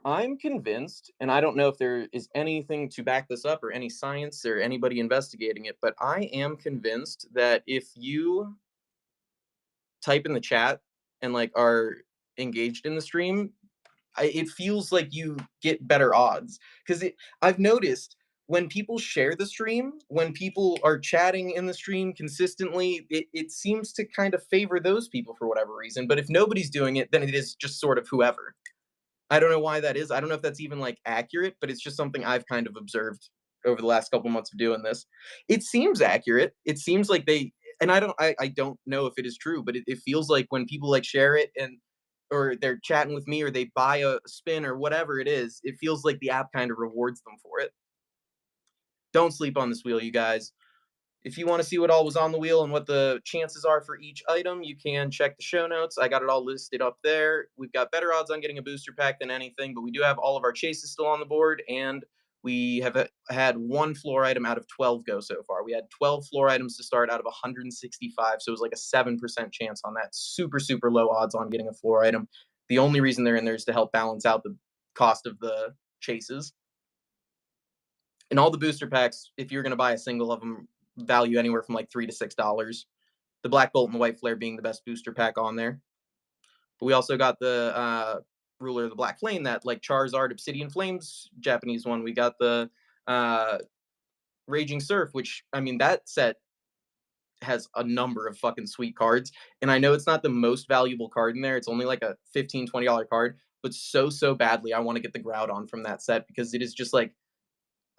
I'm convinced, and I don't know if there is anything to back this up or any science or anybody investigating it, but I am convinced that if you type in the chat and like are engaged in the stream, it feels like you get better odds because I've noticed when people share the stream, when people are chatting in the stream consistently, it seems to kind of favor those people for whatever reason. But if nobody's doing it, then it is just sort of whoever. I don't know why that is. I don't know if that's even like accurate, but it's just something I've kind of observed over the last couple months of doing this. It seems accurate. It seems like and I don't know if it is true, but it feels like when people like share it and or they're chatting with me or they buy a spin or whatever it is, it feels like the app kind of rewards them for it. Don't sleep on this wheel, you guys. If you want to see what all was on the wheel and what the chances are for each item, you can check the show notes. I got it all listed up there. We've got better odds on getting a booster pack than anything, but we do have all of our chases still on the board, and we have had one floor item out of 12 go so far. We had 12 floor items to start out of 165, so it was like a 7% chance on that. Super, super low odds on getting a floor item. The only reason they're in there is to help balance out the cost of the chases. And all the booster packs, if you're going to buy a single of them, value anywhere from like $3 to $6. The Black Bolt and the White Flare being the best booster pack on there. But we also got the Ruler of the Black Flame, that like Charizard Obsidian Flames Japanese one. We got the Raging Surf, which I mean that set has a number of fucking sweet cards. And I know it's not the most valuable card in there. It's only like a $15-$20 card, but so badly I want to get the Groudon from that set because it is just like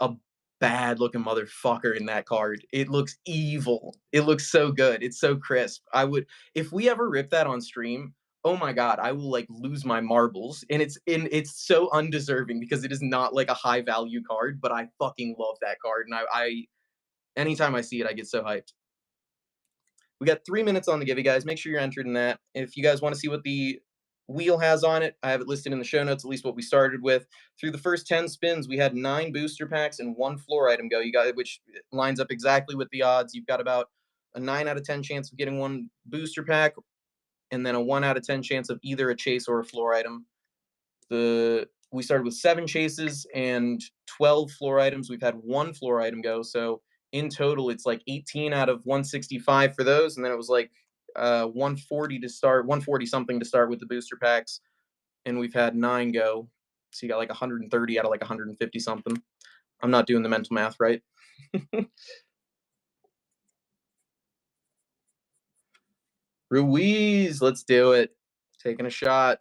a bad looking motherfucker in that card. It looks evil. It looks so good. It's so crisp. I would if we ever rip that on stream, oh my god, I will like lose my marbles. And it's so undeserving because it is not like a high value card, but I fucking love that card. And I anytime I see it, I get so hyped. We got 3 minutes on the give, you guys. Make sure you're entered in that. If you guys want to see what the wheel has on it, I have it listed in the show notes, at least what we started with. Through the first 10 spins, we had 9 booster packs and 1 floor item go. You got which lines up exactly with the odds. You've got about a 9 out of 10 chance of getting 1 booster pack, and then a 1 out of 10 chance of either a chase or a floor item. We started with 7 chases and 12 floor items. We've had 1 floor item go, so in total it's like 18 out of 165 for those, and then it was like 140 to start, 140 something to start with the booster packs, and we've had 9 go. So you got like 130 out of like 150 something. I'm not doing the mental math right. Ruiz, let's do it. Taking a shot.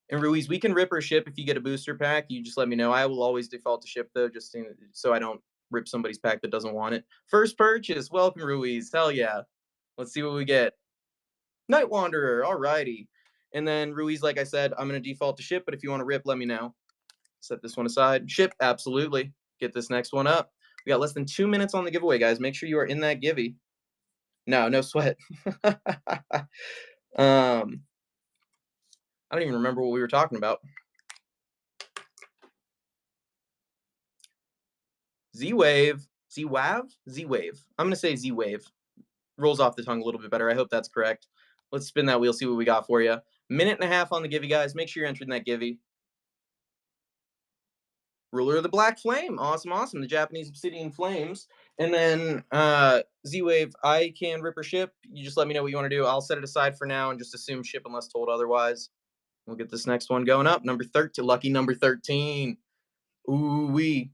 And Ruiz, we can rip or ship if you get a booster pack. You just let me know. I will always default to ship though, just so I don't rip somebody's pack that doesn't want it. First purchase, welcome Ruiz. Hell yeah. Let's see what we get. Night Wanderer, alrighty. And then Ruiz, like I said, I'm gonna default to ship, but if you want to rip, let me know. Set this one aside. Ship, absolutely. Get this next one up. We got less than 2 minutes on the giveaway, guys. Make sure you are in that givey. No sweat. I don't even remember what we were talking about. Z-Wave. Z-Wav? Z-Wave. I'm going to say Z-Wave. Rolls off the tongue a little bit better. I hope that's correct. Let's spin that wheel, see what we got for you. Minute and a half on the givey, guys. Make sure you're entering that givey. Ruler of the Black Flame. Awesome. The Japanese Obsidian Flames. And then Z-Wave, I can rip or ship. You just let me know what you want to do. I'll set it aside for now and just assume ship unless told otherwise. We'll get this next one going up. Number 13. Lucky number 13. Ooh-wee.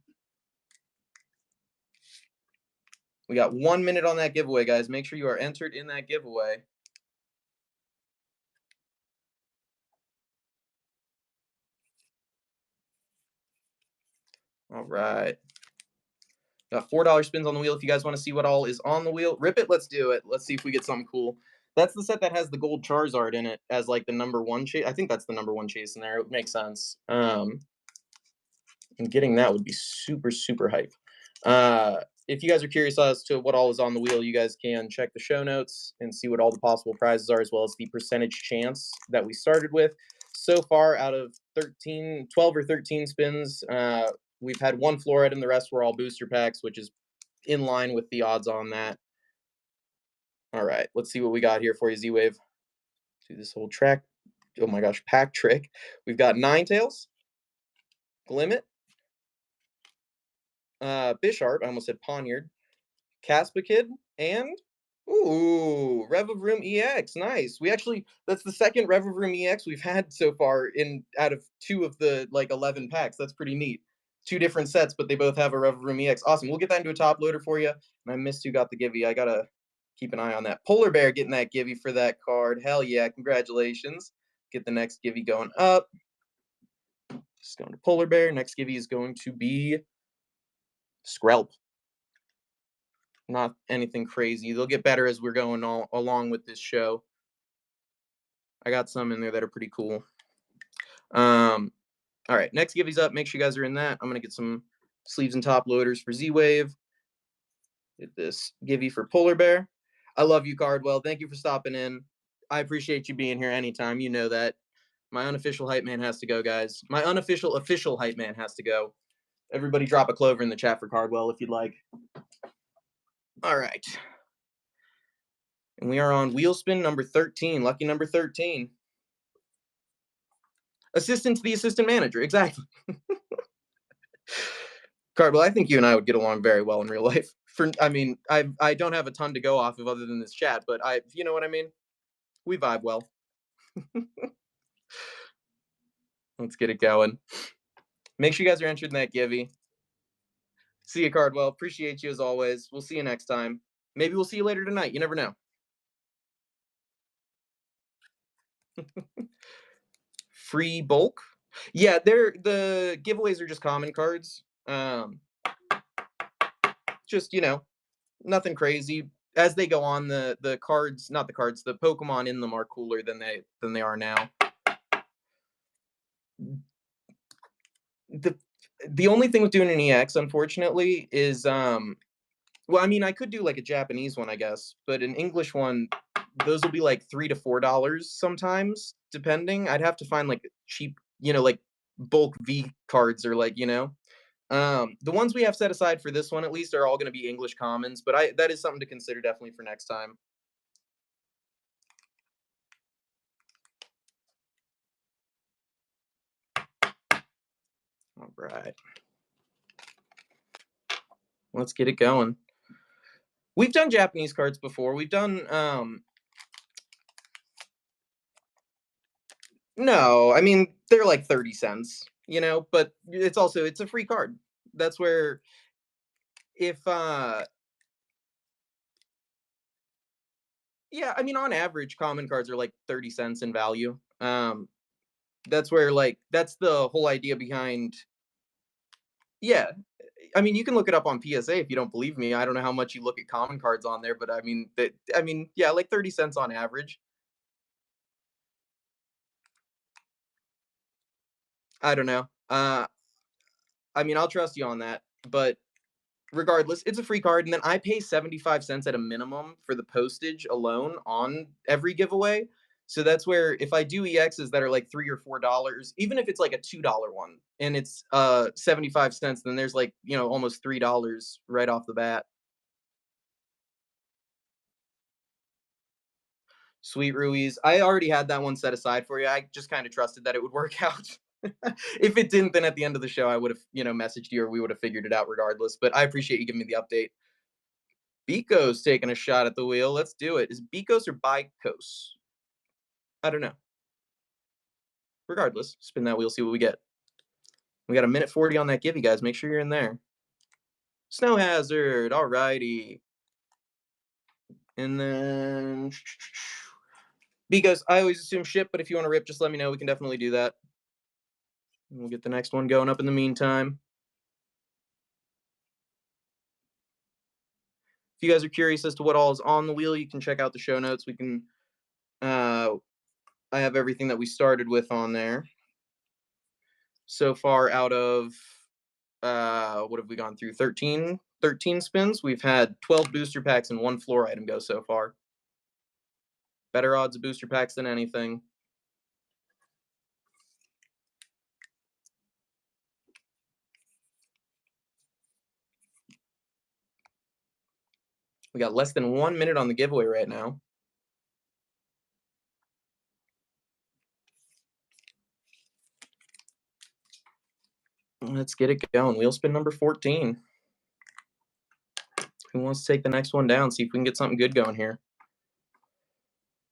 We got 1 minute on that giveaway, guys. Make sure you are entered in that giveaway. All right. Got $4 spins on the wheel if you guys want to see what all is on the wheel. Rip it. Let's do it. Let's see if we get something cool. That's the set that has the gold Charizard in it as like the number 1 chase. I think that's the number 1 chase in there. It would make sense. And getting that would be super hype. If you guys are curious as to what all is on the wheel, you guys can check the show notes and see what all the possible prizes are, as well as the percentage chance that we started with. So far, out of 12 or 13 spins, we've had 1 floor item. The rest were all booster packs, which is in line with the odds on that. All right, let's see what we got here for you, Z-Wave. Do this whole track. Oh my gosh, pack trick. We've got Ninetales, Glimmet, Bisharp, I almost said Poniard, Caspakid, and ooh, Revavroom EX. Nice. That's the second Revavroom EX we've had so far out of 2 of the like 11 packs. That's pretty neat. 2 different sets, but they both have a Revavroom EX. Awesome. We'll get that into a top loader for you. And I missed who got the givey. I gotta keep an eye on that. Polar Bear getting that givey for that card. Hell yeah, congratulations. Get the next givey going up. Just going to Polar Bear. Next givey is going to be Skrelp. Not anything crazy. They'll get better as we're going along with this show. I got some in there that are pretty cool. All right, next givey's up. Make sure you guys are in that. I'm going to get some sleeves and top loaders for Z-Wave. Get this givey for Polar Bear. I love you, Cardwell. Thank you for stopping in. I appreciate you being here anytime. You know that. My unofficial hype man has to go, guys. My unofficial official hype man has to go. Everybody drop a clover in the chat for Cardwell if you'd like. All right. And we are on wheel spin number 13. Lucky number 13. Assistant to the assistant manager. Exactly. Cardwell, I think you and I would get along very well in real life. I don't have a ton to go off of other than this chat, but you know what I mean? We vibe well. Let's get it going. Make sure you guys are entered in that givey. See you, Cardwell. Appreciate you as always. We'll see you next time. Maybe we'll see you later tonight. You never know. Free bulk. Yeah, the giveaways are just common cards. Just, nothing crazy. As they go on, the cards, not the cards, the Pokemon in them are cooler than they are now. The only thing with doing an EX, unfortunately, is well, I mean, I could do like a Japanese one, I guess, but an English one, those will be like $3 to $4 sometimes, depending. I'd have to find like cheap, like bulk V cards or like, the ones we have set aside for this one at least are all going to be English commons, but that is something to consider definitely for next time. All right. Let's get it going. We've done Japanese cards before. We've done No, I mean, they're like 30 cents, but it's a free card. That's where if yeah, I mean, on average, common cards are like 30 cents in value. That's where that's the whole idea behind. Yeah, I mean, you can look it up on PSA if you don't believe me. I don't know how much you look at common cards on there, but yeah, like 30 cents on average. I don't know. I mean, I'll trust you on that, but regardless, it's a free card, and then I pay 75 cents at a minimum for the postage alone on every giveaway. So that's where if I do EXs that are like $3 or $4, even if it's like a $2 one and it's 75 cents, then there's like, almost $3 right off the bat. Sweet Ruiz. I already had that one set aside for you. I just kind of trusted that it would work out. If it didn't, then at the end of the show, I would have, messaged you or we would have figured it out regardless. But I appreciate you giving me the update. Biko's taking a shot at the wheel. Let's do it. Is Bikos or Bikos? I don't know. Regardless, spin that wheel, see what we get. We got a minute 40 on that give, you guys. Make sure you're in there. Snow hazard. All righty. And then because I always assume ship, but if you want to rip, just let me know. We can definitely do that. And we'll get the next one going up in the meantime. If you guys are curious as to what all is on the wheel, you can check out the show notes. We can I have everything that we started with on there. So far out of what have we gone through? 13 spins. We've had 12 booster packs and one floor item go so far. Better odds of booster packs than anything. We got less than 1 minute on the giveaway right now. Let's get it going. Wheel spin number 14. Who wants to take the next one down? See if we can get something good going here.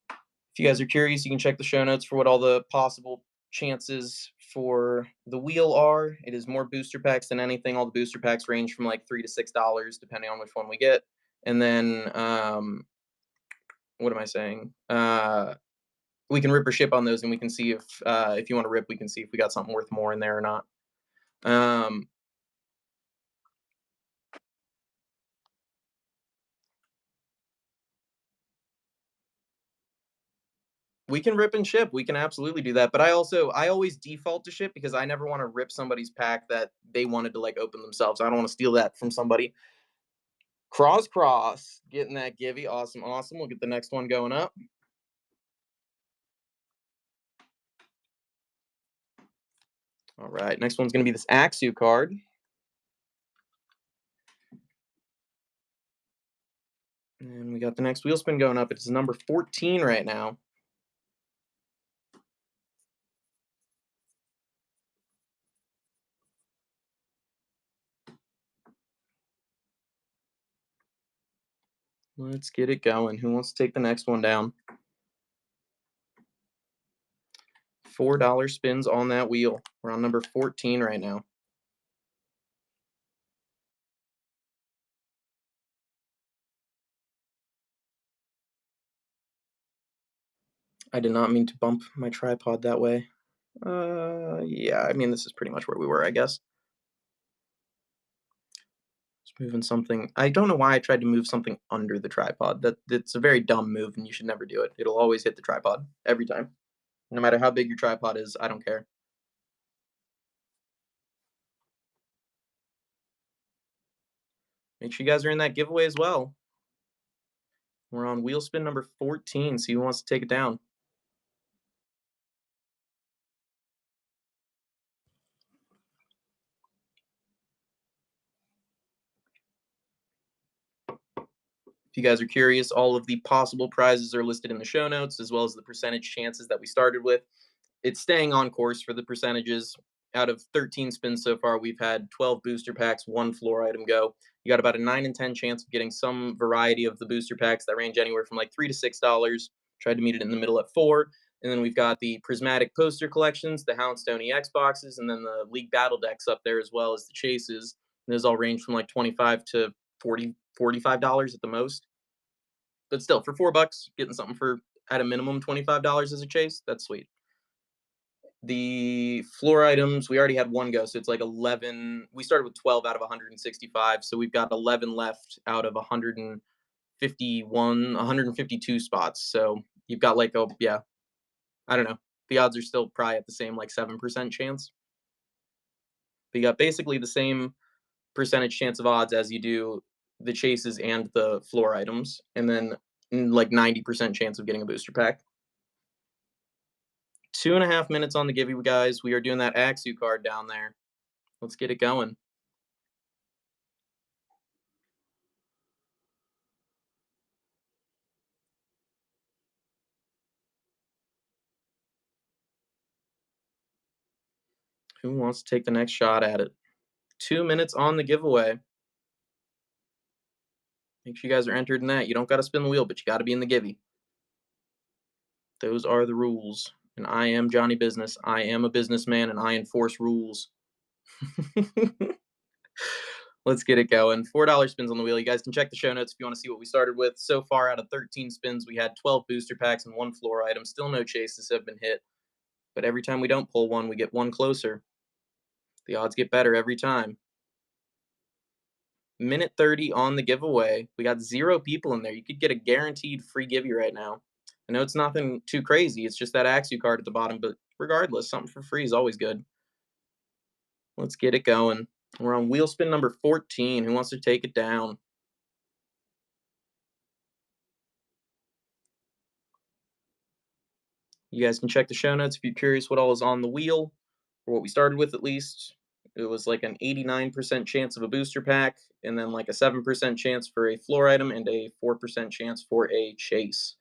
If you guys are curious, you can check the show notes for what all the possible chances for the wheel are. It is more booster packs than anything. All the booster packs range from like $3 to $6, depending on which one we get. And then, what am I saying? We can rip or ship on those, and we can see if you want to rip, we can see if we got something worth more in there or not. We can rip and ship. We can absolutely do that. But I always default to ship because I never want to rip somebody's pack that they wanted to like open themselves. I don't want to steal that from somebody. Cross, getting that givey. Awesome, awesome. We'll get the next one going up. All right, next one's going to be this Axu card. And we got the next wheel spin going up. It's number 14 right now. Let's get it going. Who wants to take the next one down? $4 spins on that wheel. We're on number 14 right now. I did not mean to bump my tripod that way. Yeah, I mean, this is pretty much where we were, I guess. Just moving something. I don't know why I tried to move something under the tripod. It's a very dumb move, and you should never do it. It'll always hit the tripod every time. No matter how big your tripod is, I don't care. Make sure you guys are in that giveaway as well. We're on wheel spin number 14. See who wants to take it down. If you guys are curious, all of the possible prizes are listed in the show notes, as well as the percentage chances that we started with. It's staying on course for the percentages. Out of 13 spins so far, we've had 12 booster packs, one floor item go. You got about a 9 in 10 chance of getting some variety of the booster packs that range anywhere from like $3 to $6. Tried to meet it in the middle at 4. And then we've got the prismatic poster collections, the Houndstone EX boxes, and then the League Battle decks up there as well as the chases. And those all range from like 25 to 40, $45 at the most. But still, for $4, getting something for at a minimum $25 as a chase, that's sweet. The floor items, we already had one go, so it's like 11. We started with 12 out of 165, so we've got 11 left out of 152 spots. So you've got like yeah, I don't know. The odds are still probably at the same like 7% chance. But you got basically the same percentage chance of odds as you do the chases and the floor items, and then like 90% chance of getting a booster pack. 2.5 minutes on the give you guys. We are doing that Axew card down there. Let's get it going. Who wants to take the next shot at it? 2 minutes on the giveaway. Make sure you guys are entered in that. You don't got to spin the wheel, but you got to be in the givey. Those are the rules. And I am Johnny Business. I am a businessman, and I enforce rules. Let's get it going. $4 spins on the wheel. You guys can check the show notes if you want to see what we started with. So far, out of 13 spins, we had 12 booster packs and 1 floor item. Still no chases have been hit. But every time we don't pull one, we get one closer. The odds get better every time. Minute 30 on the giveaway. We got 0 people in there. You could get a guaranteed free givey right now. I know it's nothing too crazy. It's just that Axew card at the bottom, but regardless, something for free is always good. Let's get it going. We're on wheel spin number 14. Who wants to take it down? You guys can check the show notes if you're curious what all is on the wheel, or what we started with at least. It was like an 89% chance of a booster pack, and then like a 7% chance for a floor item, and a 4% chance for a chase.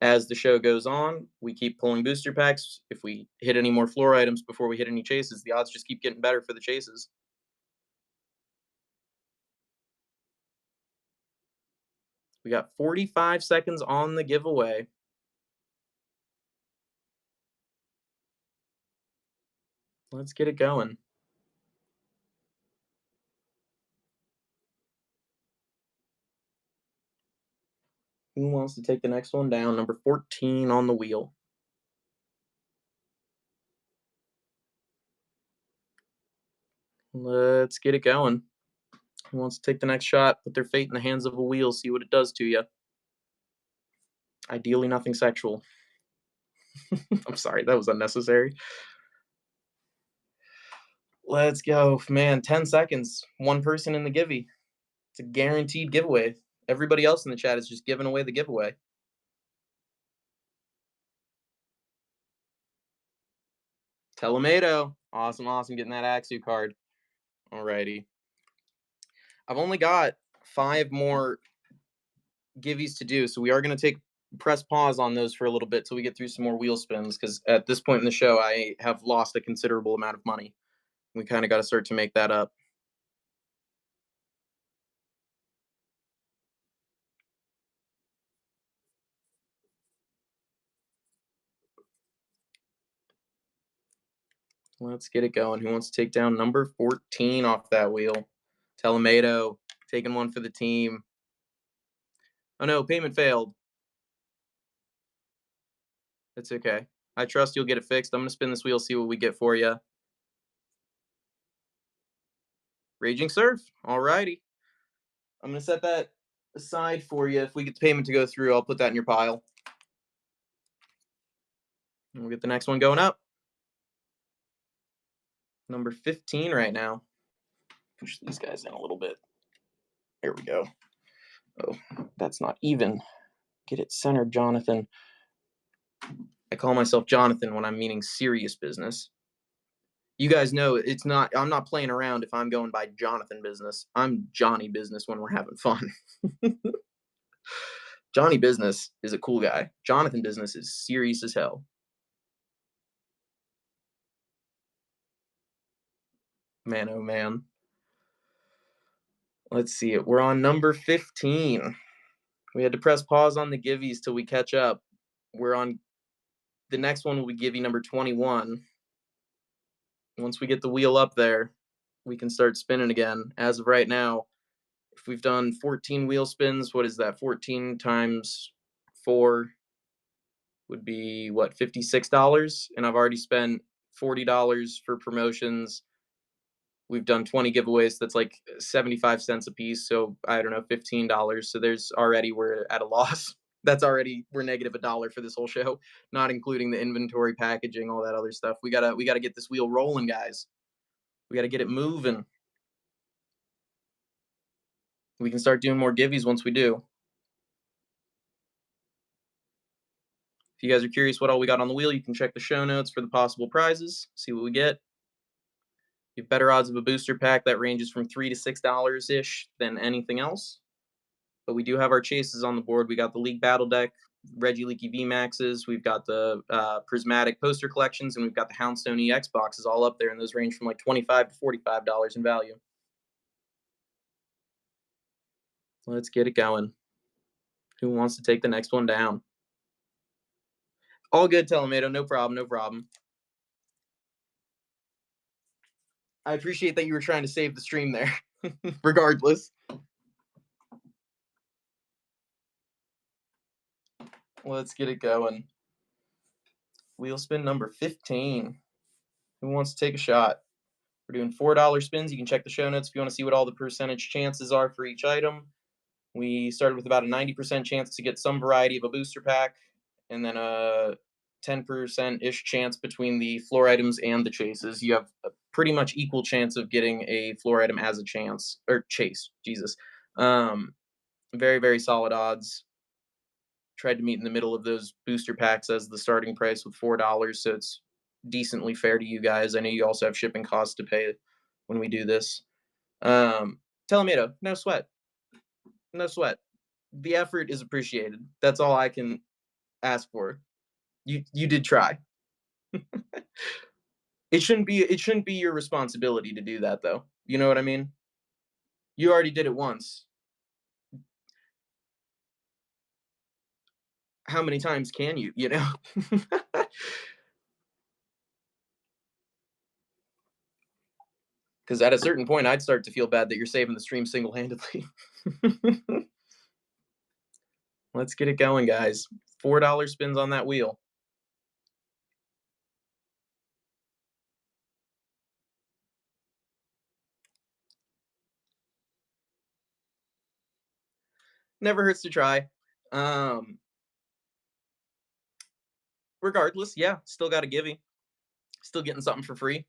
As the show goes on, we keep pulling booster packs. If we hit any more floor items before we hit any chases, the odds just keep getting better for the chases. We got 45 seconds on the giveaway. Let's get it going. Who wants to take the next one down? Number 14 on the wheel. Let's get it going. Who wants to take the next shot? Put their fate in the hands of a wheel, see what it does to you. Ideally, nothing sexual. I'm sorry, that was unnecessary. Let's go. Man, 10 seconds. One person in the givey. It's a guaranteed giveaway. Everybody else in the chat is just giving away the giveaway. Telemato. Awesome, awesome. Getting that Axew card. Alrighty. I've only got 5 more giveys to do, so we are going to press pause on those for a little bit till we get through some more wheel spins, because at this point in the show, I have lost a considerable amount of money. We kind of got to start to make that up. Let's get it going. Who wants to take down number 14 off that wheel? Telemato, taking one for the team. Oh no, payment failed. It's okay. I trust you'll get it fixed. I'm going to spin this wheel, see what we get for you. Raging Surf. Alrighty. I'm going to set that aside for you. If we get the payment to go through, I'll put that in your pile. And we'll get the next one going up. Number 15 right now. Push these guys in a little bit. There we go. Oh, that's not even. Get it centered, Jonathan. I call myself Jonathan when I'm meaning serious business. You guys know it's not. I'm not playing around if I'm going by Jonathan Business. I'm Johnny Business when we're having fun. Johnny Business is a cool guy. Jonathan Business is serious as hell. Man, oh man. Let's see it. We're on number 15. We had to press pause on the giveys till we catch up. We're on The next one will be Givy number 21. Once we get the wheel up there, we can start spinning again. As of right now, if we've done 14 wheel spins, what is that? 14 times 4 would be what, $56? And I've already spent $40 for promotions. We've done 20 giveaways. That's like 75 cents a piece. So I don't know, $15. So we're at a loss. That's already, we're negative $1 for this whole show, not including the inventory, packaging, all that other stuff. We gotta get this wheel rolling, guys. We gotta get it moving. We can start doing more givvies once we do. If you guys are curious what all we got on the wheel, you can check the show notes for the possible prizes, see what we get. You have better odds of a booster pack that ranges from $3 to $6 ish than anything else. But we do have our chases on the board. We got the League Battle Deck, Regieleki VMAXs, we've got the Prismatic poster collections, and we've got the Houndstone EX boxes all up there, and those range from like $25 to $45 in value. Let's get it going. Who wants to take the next one down? All good, Telemato. No problem. No problem. I appreciate that you were trying to save the stream there, regardless. Let's get it going. Wheel spin number 15. Who wants to take a shot? We're doing $4 spins. You can check the show notes if you want to see what all the percentage chances are for each item. We started with about a 90% chance to get some variety of a booster pack, and then a 10%-ish chance between the floor items and the chases. You have a pretty much equal chance of getting a floor item as a chance, or chase, Jesus. Very, very solid odds. Tried to meet in the middle of those booster packs as the starting price with $4, so it's decently fair to you guys. I know you also have shipping costs to pay when we do this. Telemato, no sweat. No sweat. The effort is appreciated. That's all I can ask for. You did try. It shouldn't be your responsibility to do that, though. You know what I mean? You already did it once. How many times can you, you know? Because at a certain point, I'd start to feel bad that you're saving the stream single-handedly. Let's get it going, guys. $4 spins on that wheel. Never hurts to try. Regardless, yeah, still got a givey. Still getting something for free.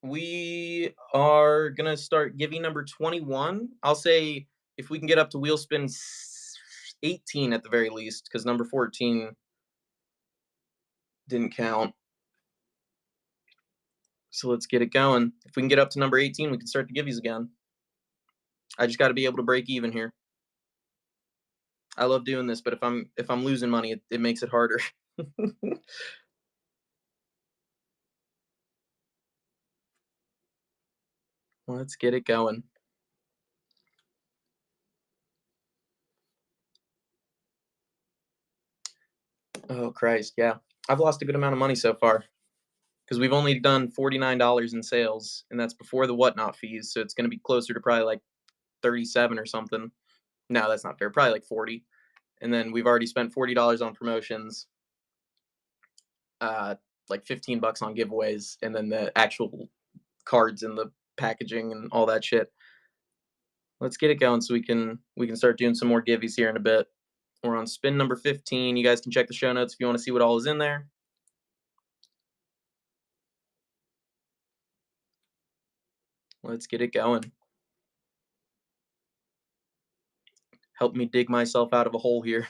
We are gonna start giving number 21. I'll say if we can get up to wheel spin 18 at the very least, because number 14 didn't count. So let's get it going. If we can get up to number 18, we can start the givvies again. I just got to be able to break even here. I love doing this, but if I'm losing money, it makes it harder. Let's get it going. Oh, Christ, yeah. I've lost a good amount of money so far because we've only done $49 in sales, and that's before the whatnot fees, so it's going to be closer to probably like 37 or something. No, that's not fair. Probably like 40. And then we've already spent $40 on promotions, like $15 on giveaways, and then the actual cards and the packaging and all that shit. Let's get it going so we can start doing some more givvies here in a bit. We're on spin number 15. You guys can check the show notes if you want to see what all is in there. Let's get it going. Help me dig myself out of a hole here.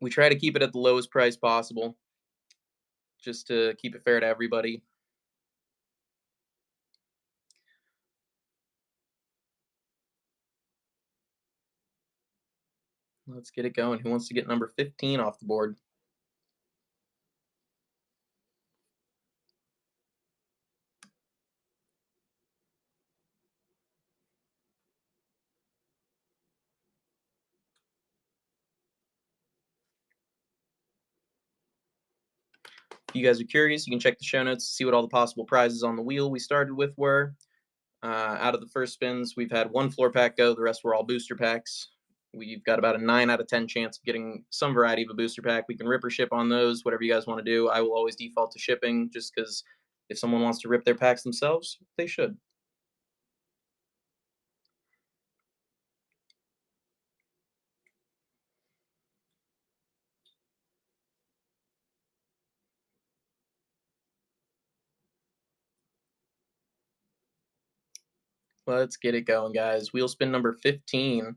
We try to keep it at the lowest price possible, just to keep it fair to everybody. Let's get it going. Who wants to get number 15 off the board? If you guys are curious, you can check the show notes to see what all the possible prizes on the wheel we started with were. Out of the first spins, we've had one floor pack go. The rest were all booster packs. We've got about a 9 out of 10 chance of getting some variety of a booster pack. We can rip or ship on those, whatever you guys want to do. I will always default to shipping just because if someone wants to rip their packs themselves, they should. Let's get it going, guys. Wheel spin number 15.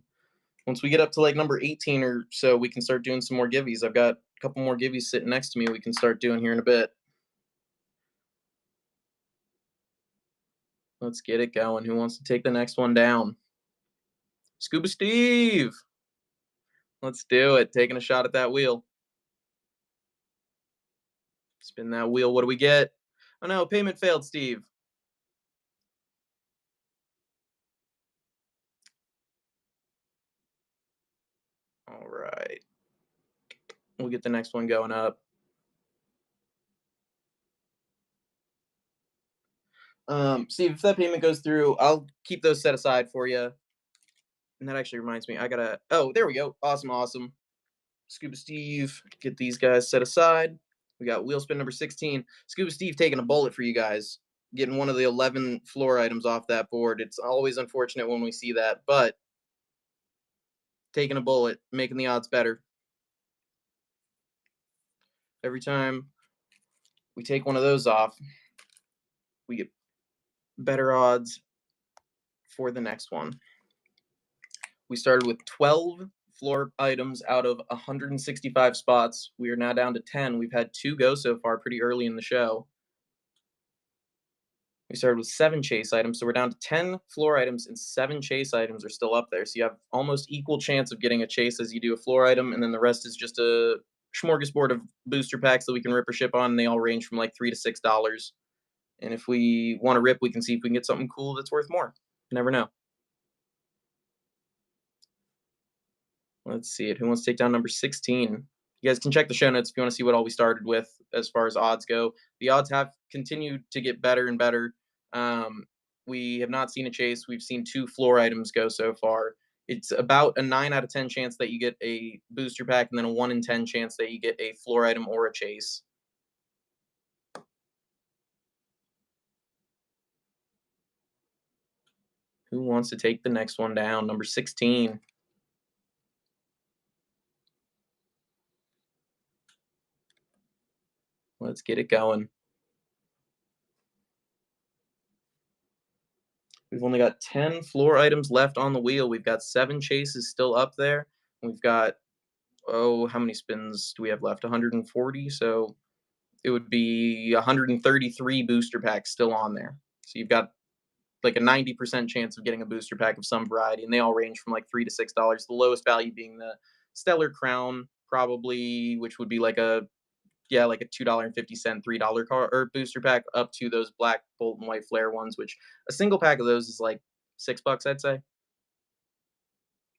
Once we get up to like number 18 or so, we can start doing some more givvies. I've got a couple more givvies sitting next to me we can start doing here in a bit. Let's get it going. Who wants to take the next one down? Scuba Steve! Let's do it. Taking a shot at that wheel. Spin that wheel. What do we get? Oh no, payment failed, Steve. All right. We'll get the next one going up. Steve, if that payment goes through, I'll keep those set aside for you. And that actually reminds me, I gotta. Oh, there we go. Awesome, awesome. Scuba Steve, get these guys set aside. We got wheel spin number 16. Scuba Steve taking a bullet for you guys, getting one of the 11 floor items off that board. It's always unfortunate when we see that, but taking a bullet, making the odds better. Every time we take one of those off, we get better odds for the next one. We started with 12 floor items out of 165 spots. We are now down to 10. We've had 2 go so far pretty early in the show. We started with 7 chase items, so we're down to 10 floor items and 7 chase items are still up there. So you have almost equal chance of getting a chase as you do a floor item, and then the rest is just a smorgasbord of booster packs that we can rip or ship on. And they all range from like $3 to $6. And if we want to rip, we can see if we can get something cool that's worth more. You never know. Let's see it. Who wants to take down number 16? You guys can check the show notes if you want to see what all we started with as far as odds go. The odds have continued to get better and better. We have not seen a chase. We've seen 2 floor items go so far. It's about a 9 out of 10 chance that you get a booster pack, and then a 1 in 10 chance that you get a floor item or a chase. Who wants to take the next one down? Number 16. Let's get it going. We've only got 10 floor items left on the wheel. We've got 7 chases still up there. We've got, oh, how many spins do we have left? 140. So it would be 133 booster packs still on there. So you've got like a 90% chance of getting a booster pack of some variety, and they all range from like $3 to $6. The lowest value being the Stellar Crown, probably, which would be like a like a $2.50, $3 car or booster pack, up to those black bolt and white flare ones, which a single pack of those is like $6, I'd say.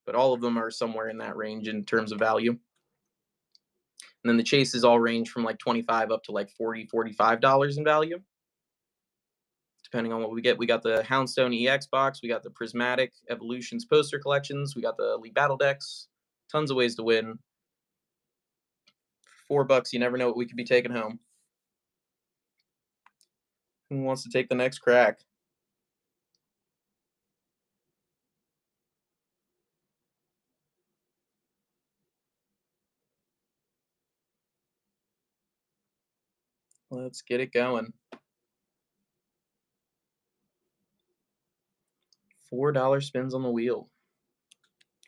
But all of them are somewhere in that range in terms of value. And then the chases all range from like 25 up to like $40, $45 in value, depending on what we get. We got the Houndstone EX box, we got the Prismatic Evolutions poster collections, we got the Elite Battle decks. Tons of ways to win. For $4, you never know what we could be taking home. Who wants to take the next crack? Let's get it going. $4 spins on the wheel.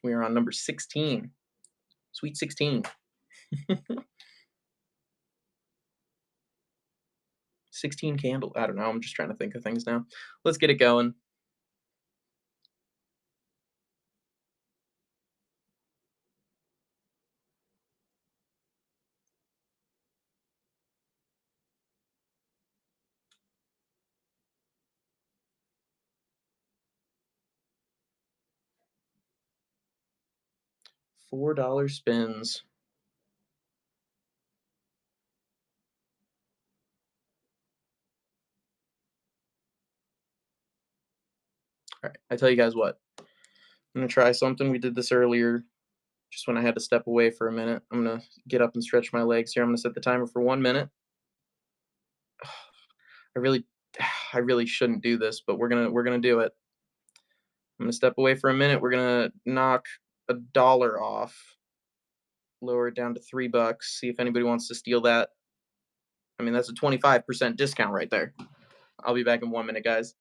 We are on number 16. Sweet 16. 16 candle. I don't know. I'm just trying to think of things now. Let's get it going. $4 spins. All right, I tell you guys what. I'm gonna try something. We did this earlier, just when I had to step away for a minute. I'm gonna get up and stretch my legs here. I'm gonna set the timer for 1 minute. I really, I really shouldn't do this, but we're gonna do it. I'm gonna step away for a minute. We're gonna knock $1 off, lower it down to $3. See if anybody wants to steal that. I mean, that's a 25% discount right there. I'll be back in 1 minute, guys.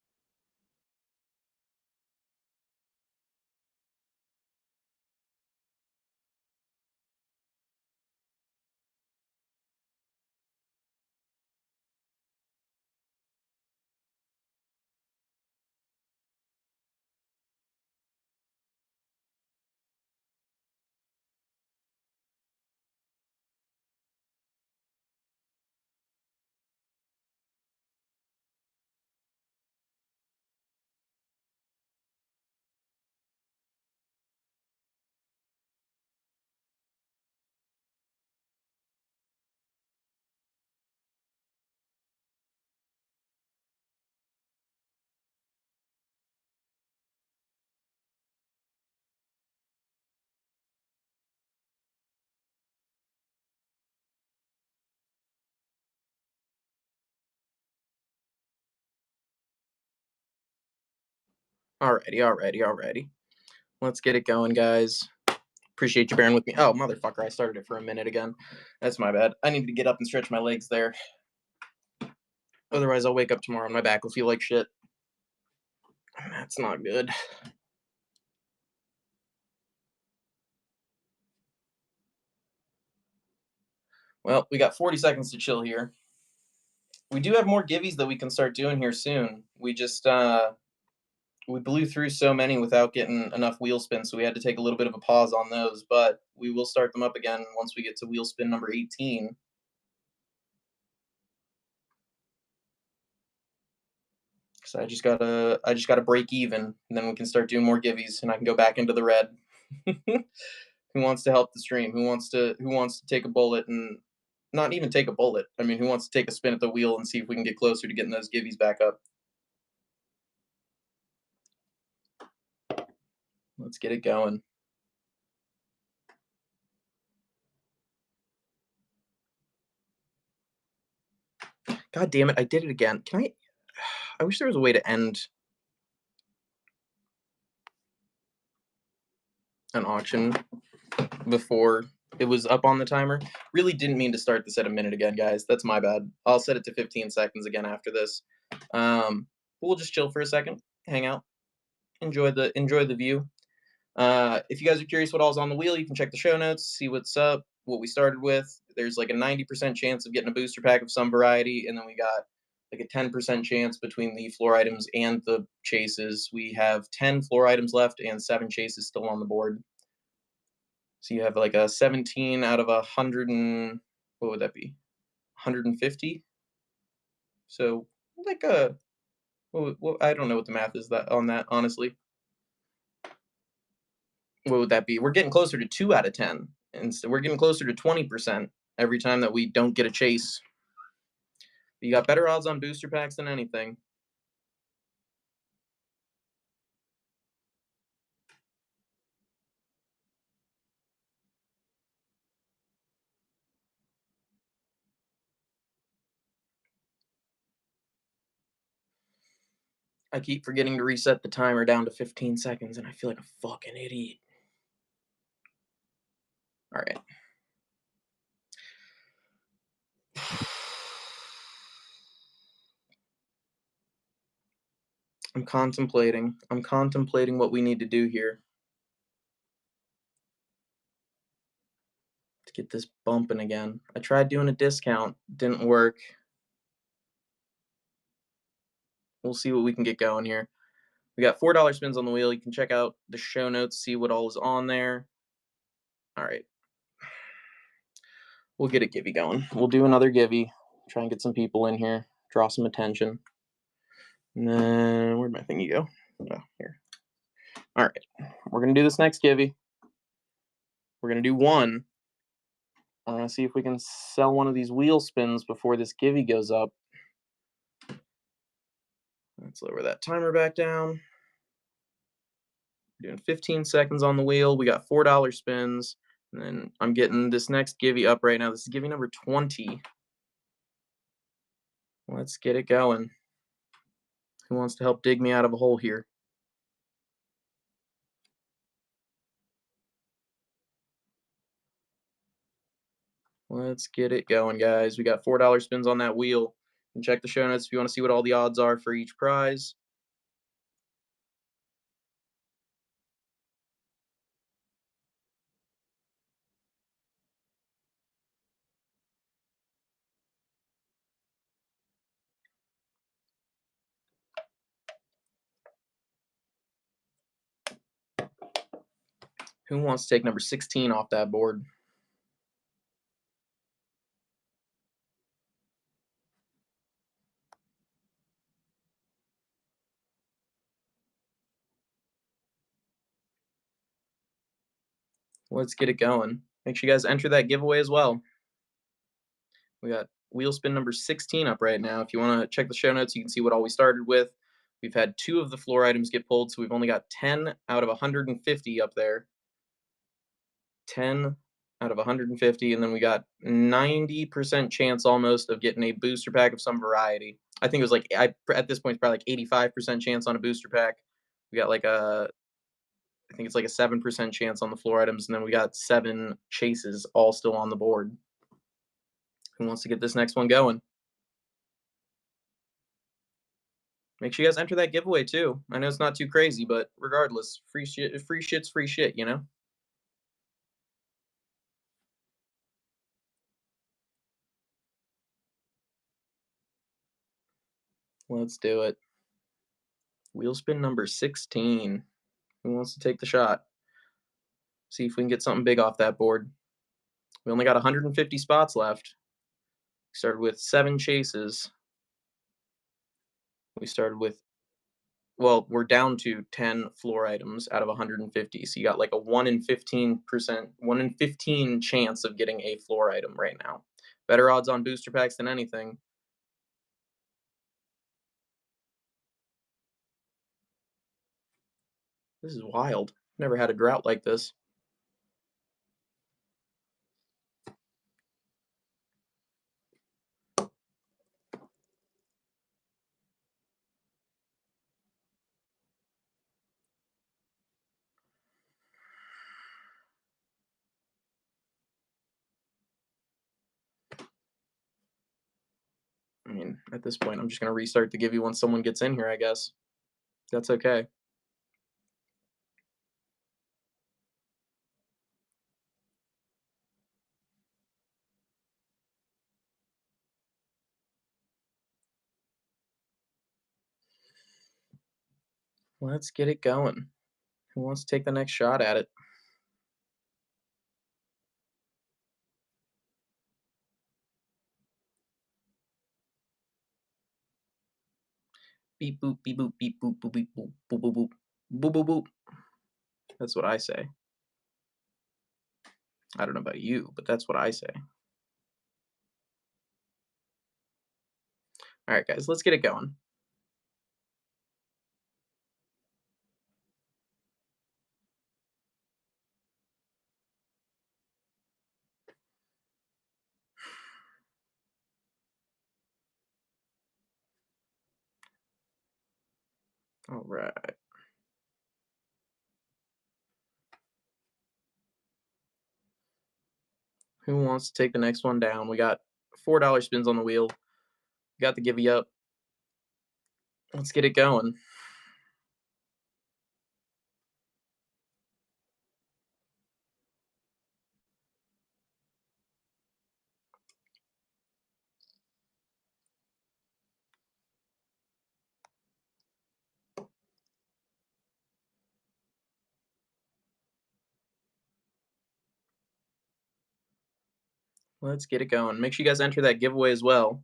Alrighty. Let's get it going, guys. Appreciate you bearing with me. Oh, motherfucker, I started it for a minute again. That's my bad. I need to get up and stretch my legs there. Otherwise, I'll wake up tomorrow and my back will feel like shit. That's not good. Well, we got 40 seconds to chill here. We do have more givvies that we can start doing here soon. We blew through so many without getting enough wheel spin, so we had to take a little bit of a pause on those, but we will start them up again once we get to wheel spin number 18. So I just gotta break even, and then we can start doing more givvies, and I can go back into the red. Who wants to help the stream? Who wants to take a bullet and not even take a bullet? I mean, who wants to take a spin at the wheel and see if we can get closer to getting those givvies back up? Let's get it going. God damn it! I did it again. Can I? I wish there was a way to end an auction before it was up on the timer. Really didn't mean to start this at a minute again, guys. That's my bad. I'll set it to 15 seconds again after this. We'll just chill for a second, hang out, enjoy the view. If you guys are curious what all's on the wheel, you can check the show notes, see what's up, what we started with. There's like a 90% chance of getting a booster pack of some variety, and then we got like a 10% chance between the floor items and the chases. We have 10 floor items left and 7 chases still on the board. So you have like a 17 out of 100 and what would that be? 150. So like a I don't know what the math is that on that honestly. What would that be? We're getting closer to 2 out of 10, and so we're getting closer to 20% every time that we don't get a chase. You got better odds on booster packs than anything. I keep forgetting to reset the timer down to 15 seconds, and I feel like a fucking idiot. All right. I'm contemplating what we need to do here to get this bumping again. I tried doing a discount, didn't work. We'll see what we can get going here. We got $4 spins on the wheel. You can check out the show notes, see what all is on there. All right. We'll get a givey going. We'll do another givey. Try and get some people in here. Draw some attention. And then where'd my thingy go? Oh, here. All right. We're gonna do this next givey. We're gonna do one. I'm gonna see if we can sell one of these wheel spins before this givey goes up. Let's lower that timer back down. We're doing 15 seconds on the wheel. We got $4 spins. And then I'm getting this next Givey up right now. This is Givey number 20. Let's get it going. Who wants to help dig me out of a hole here? Let's get it going, guys. We got $4 spins on that wheel. You can check the show notes if you want to see what all the odds are for each prize. Who wants to take number 16 off that board? Let's get it going. Make sure you guys enter that giveaway as well. We got wheel spin number 16 up right now. If you want to check the show notes, you can see what all we started with. We've had 2 of the floor items get pulled, so we've only got 10 out of 150 up there. 10 out of 150, and then we got 90% chance almost of getting a booster pack of some variety. I think it was like at this point it's probably like 85% chance on a booster pack. We got like I think it's like a 7% chance on the floor items, and then we got 7 chases all still on the board. Who wants to get this next one going? Make sure you guys enter that giveaway too. I know it's not too crazy, but regardless, free shit's free shit, you know? Let's do it. Wheel spin number 16. Who wants to take the shot? See if we can get something big off that board. We only got 150 spots left. We started with 7 chases. We started with, well, we're down to 10 floor items out of 150. So you got like a 1 in 15%, 1 in 15 chance of getting a floor item right now. Better odds on booster packs than anything. This is wild. Never had a drought like this. I mean, at this point, I'm just going to restart the Givey once someone gets in here, I guess. That's okay. Let's get it going. Who wants to take the next shot at it? Beep boop, beep boop, beep boop, boop, beep boop, boop, boop, boop, boop, boop, boop. That's what I say. I don't know about you, but that's what I say. All right, guys, let's get it going. All right. Who wants to take the next one down? We got $4 spins on the wheel. We got the Givey up. Let's get it going. Let's get it going. Make sure you guys enter that giveaway as well.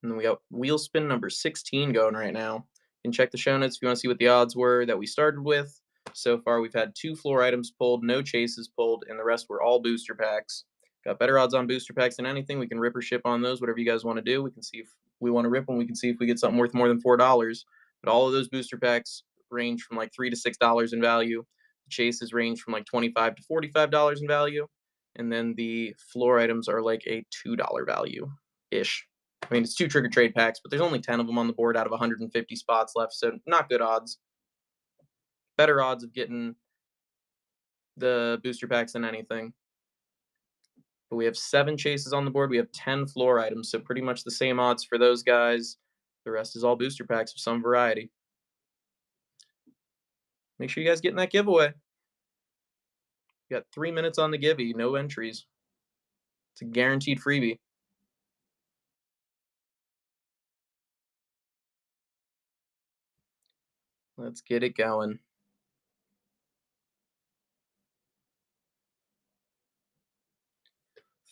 And then we got wheel spin number 16 going right now. You can check the show notes if you want to see what the odds were that we started with. So far, we've had 2 floor items pulled, no chases pulled, and the rest were all booster packs. Got better odds on booster packs than anything. We can rip or ship on those, whatever you guys want to do. We can see if we want to rip them. We can see if we get something worth more than $4. But all of those booster packs range from like $3 to $6 in value. chases range from like $25 to $45 in value, and then the floor items are like a $2 value ish. I mean, it's 2 trick or trade packs, but there's only 10 of them on the board out of 150 spots left, so not good odds. Better odds of getting the booster packs than anything. But we have 7 chases on the board. We have 10 floor items, so pretty much the same odds for those guys. The rest is all booster packs of some variety. Make sure you guys get in that giveaway. You got 3 minutes on the givey, no entries. It's a guaranteed freebie. Let's get it going.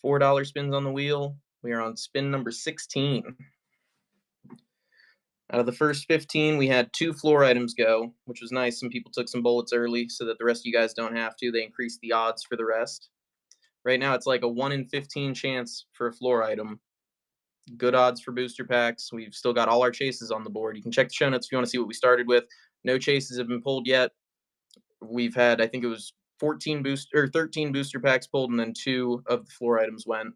$4 spins on the wheel. We are on spin number 16. Out of the first 15, we had 2 floor items go, which was nice. Some people took some bullets early so that the rest of you guys don't have to. They increased the odds for the rest. Right now, it's like a 1 in 15 chance for a floor item. Good odds for booster packs. We've still got all our chases on the board. You can check the show notes if you want to see what we started with. No chases have been pulled yet. We've had, I think it was 13 booster packs pulled, and then 2 of the floor items went.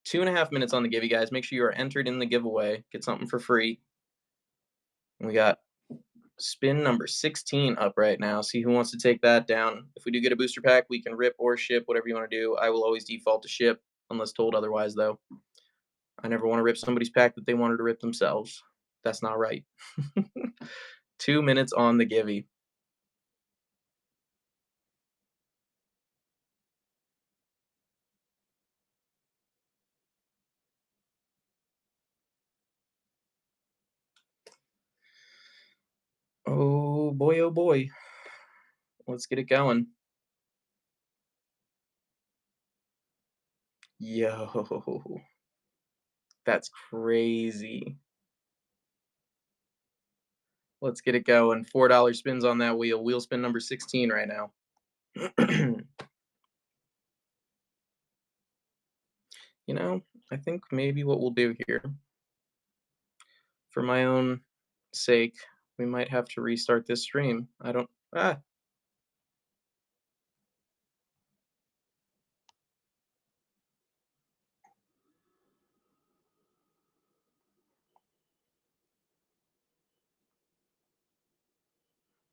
2.5 minutes on the givey, guys. Make sure you are entered in the giveaway. Get something for free. And we got spin number 16 up right now. See who wants to take that down. If we do get a booster pack, we can rip or ship, whatever you want to do. I will always default to ship, unless told otherwise, though. I never want to rip somebody's pack that they wanted to rip themselves. That's not right. 2 minutes on the givey. Oh boy, oh boy. Let's get it going. Yo, that's crazy. Let's get it going. $4 spins on that wheel. Wheel spin number 16 right now. You know, I think maybe what we'll do here, for my own sake, we might have to restart this stream. I don't. Ah.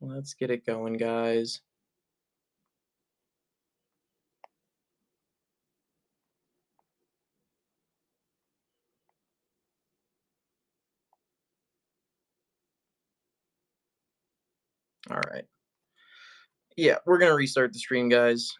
Let's get it going, guys. All right. Yeah, we're going to restart the stream, guys.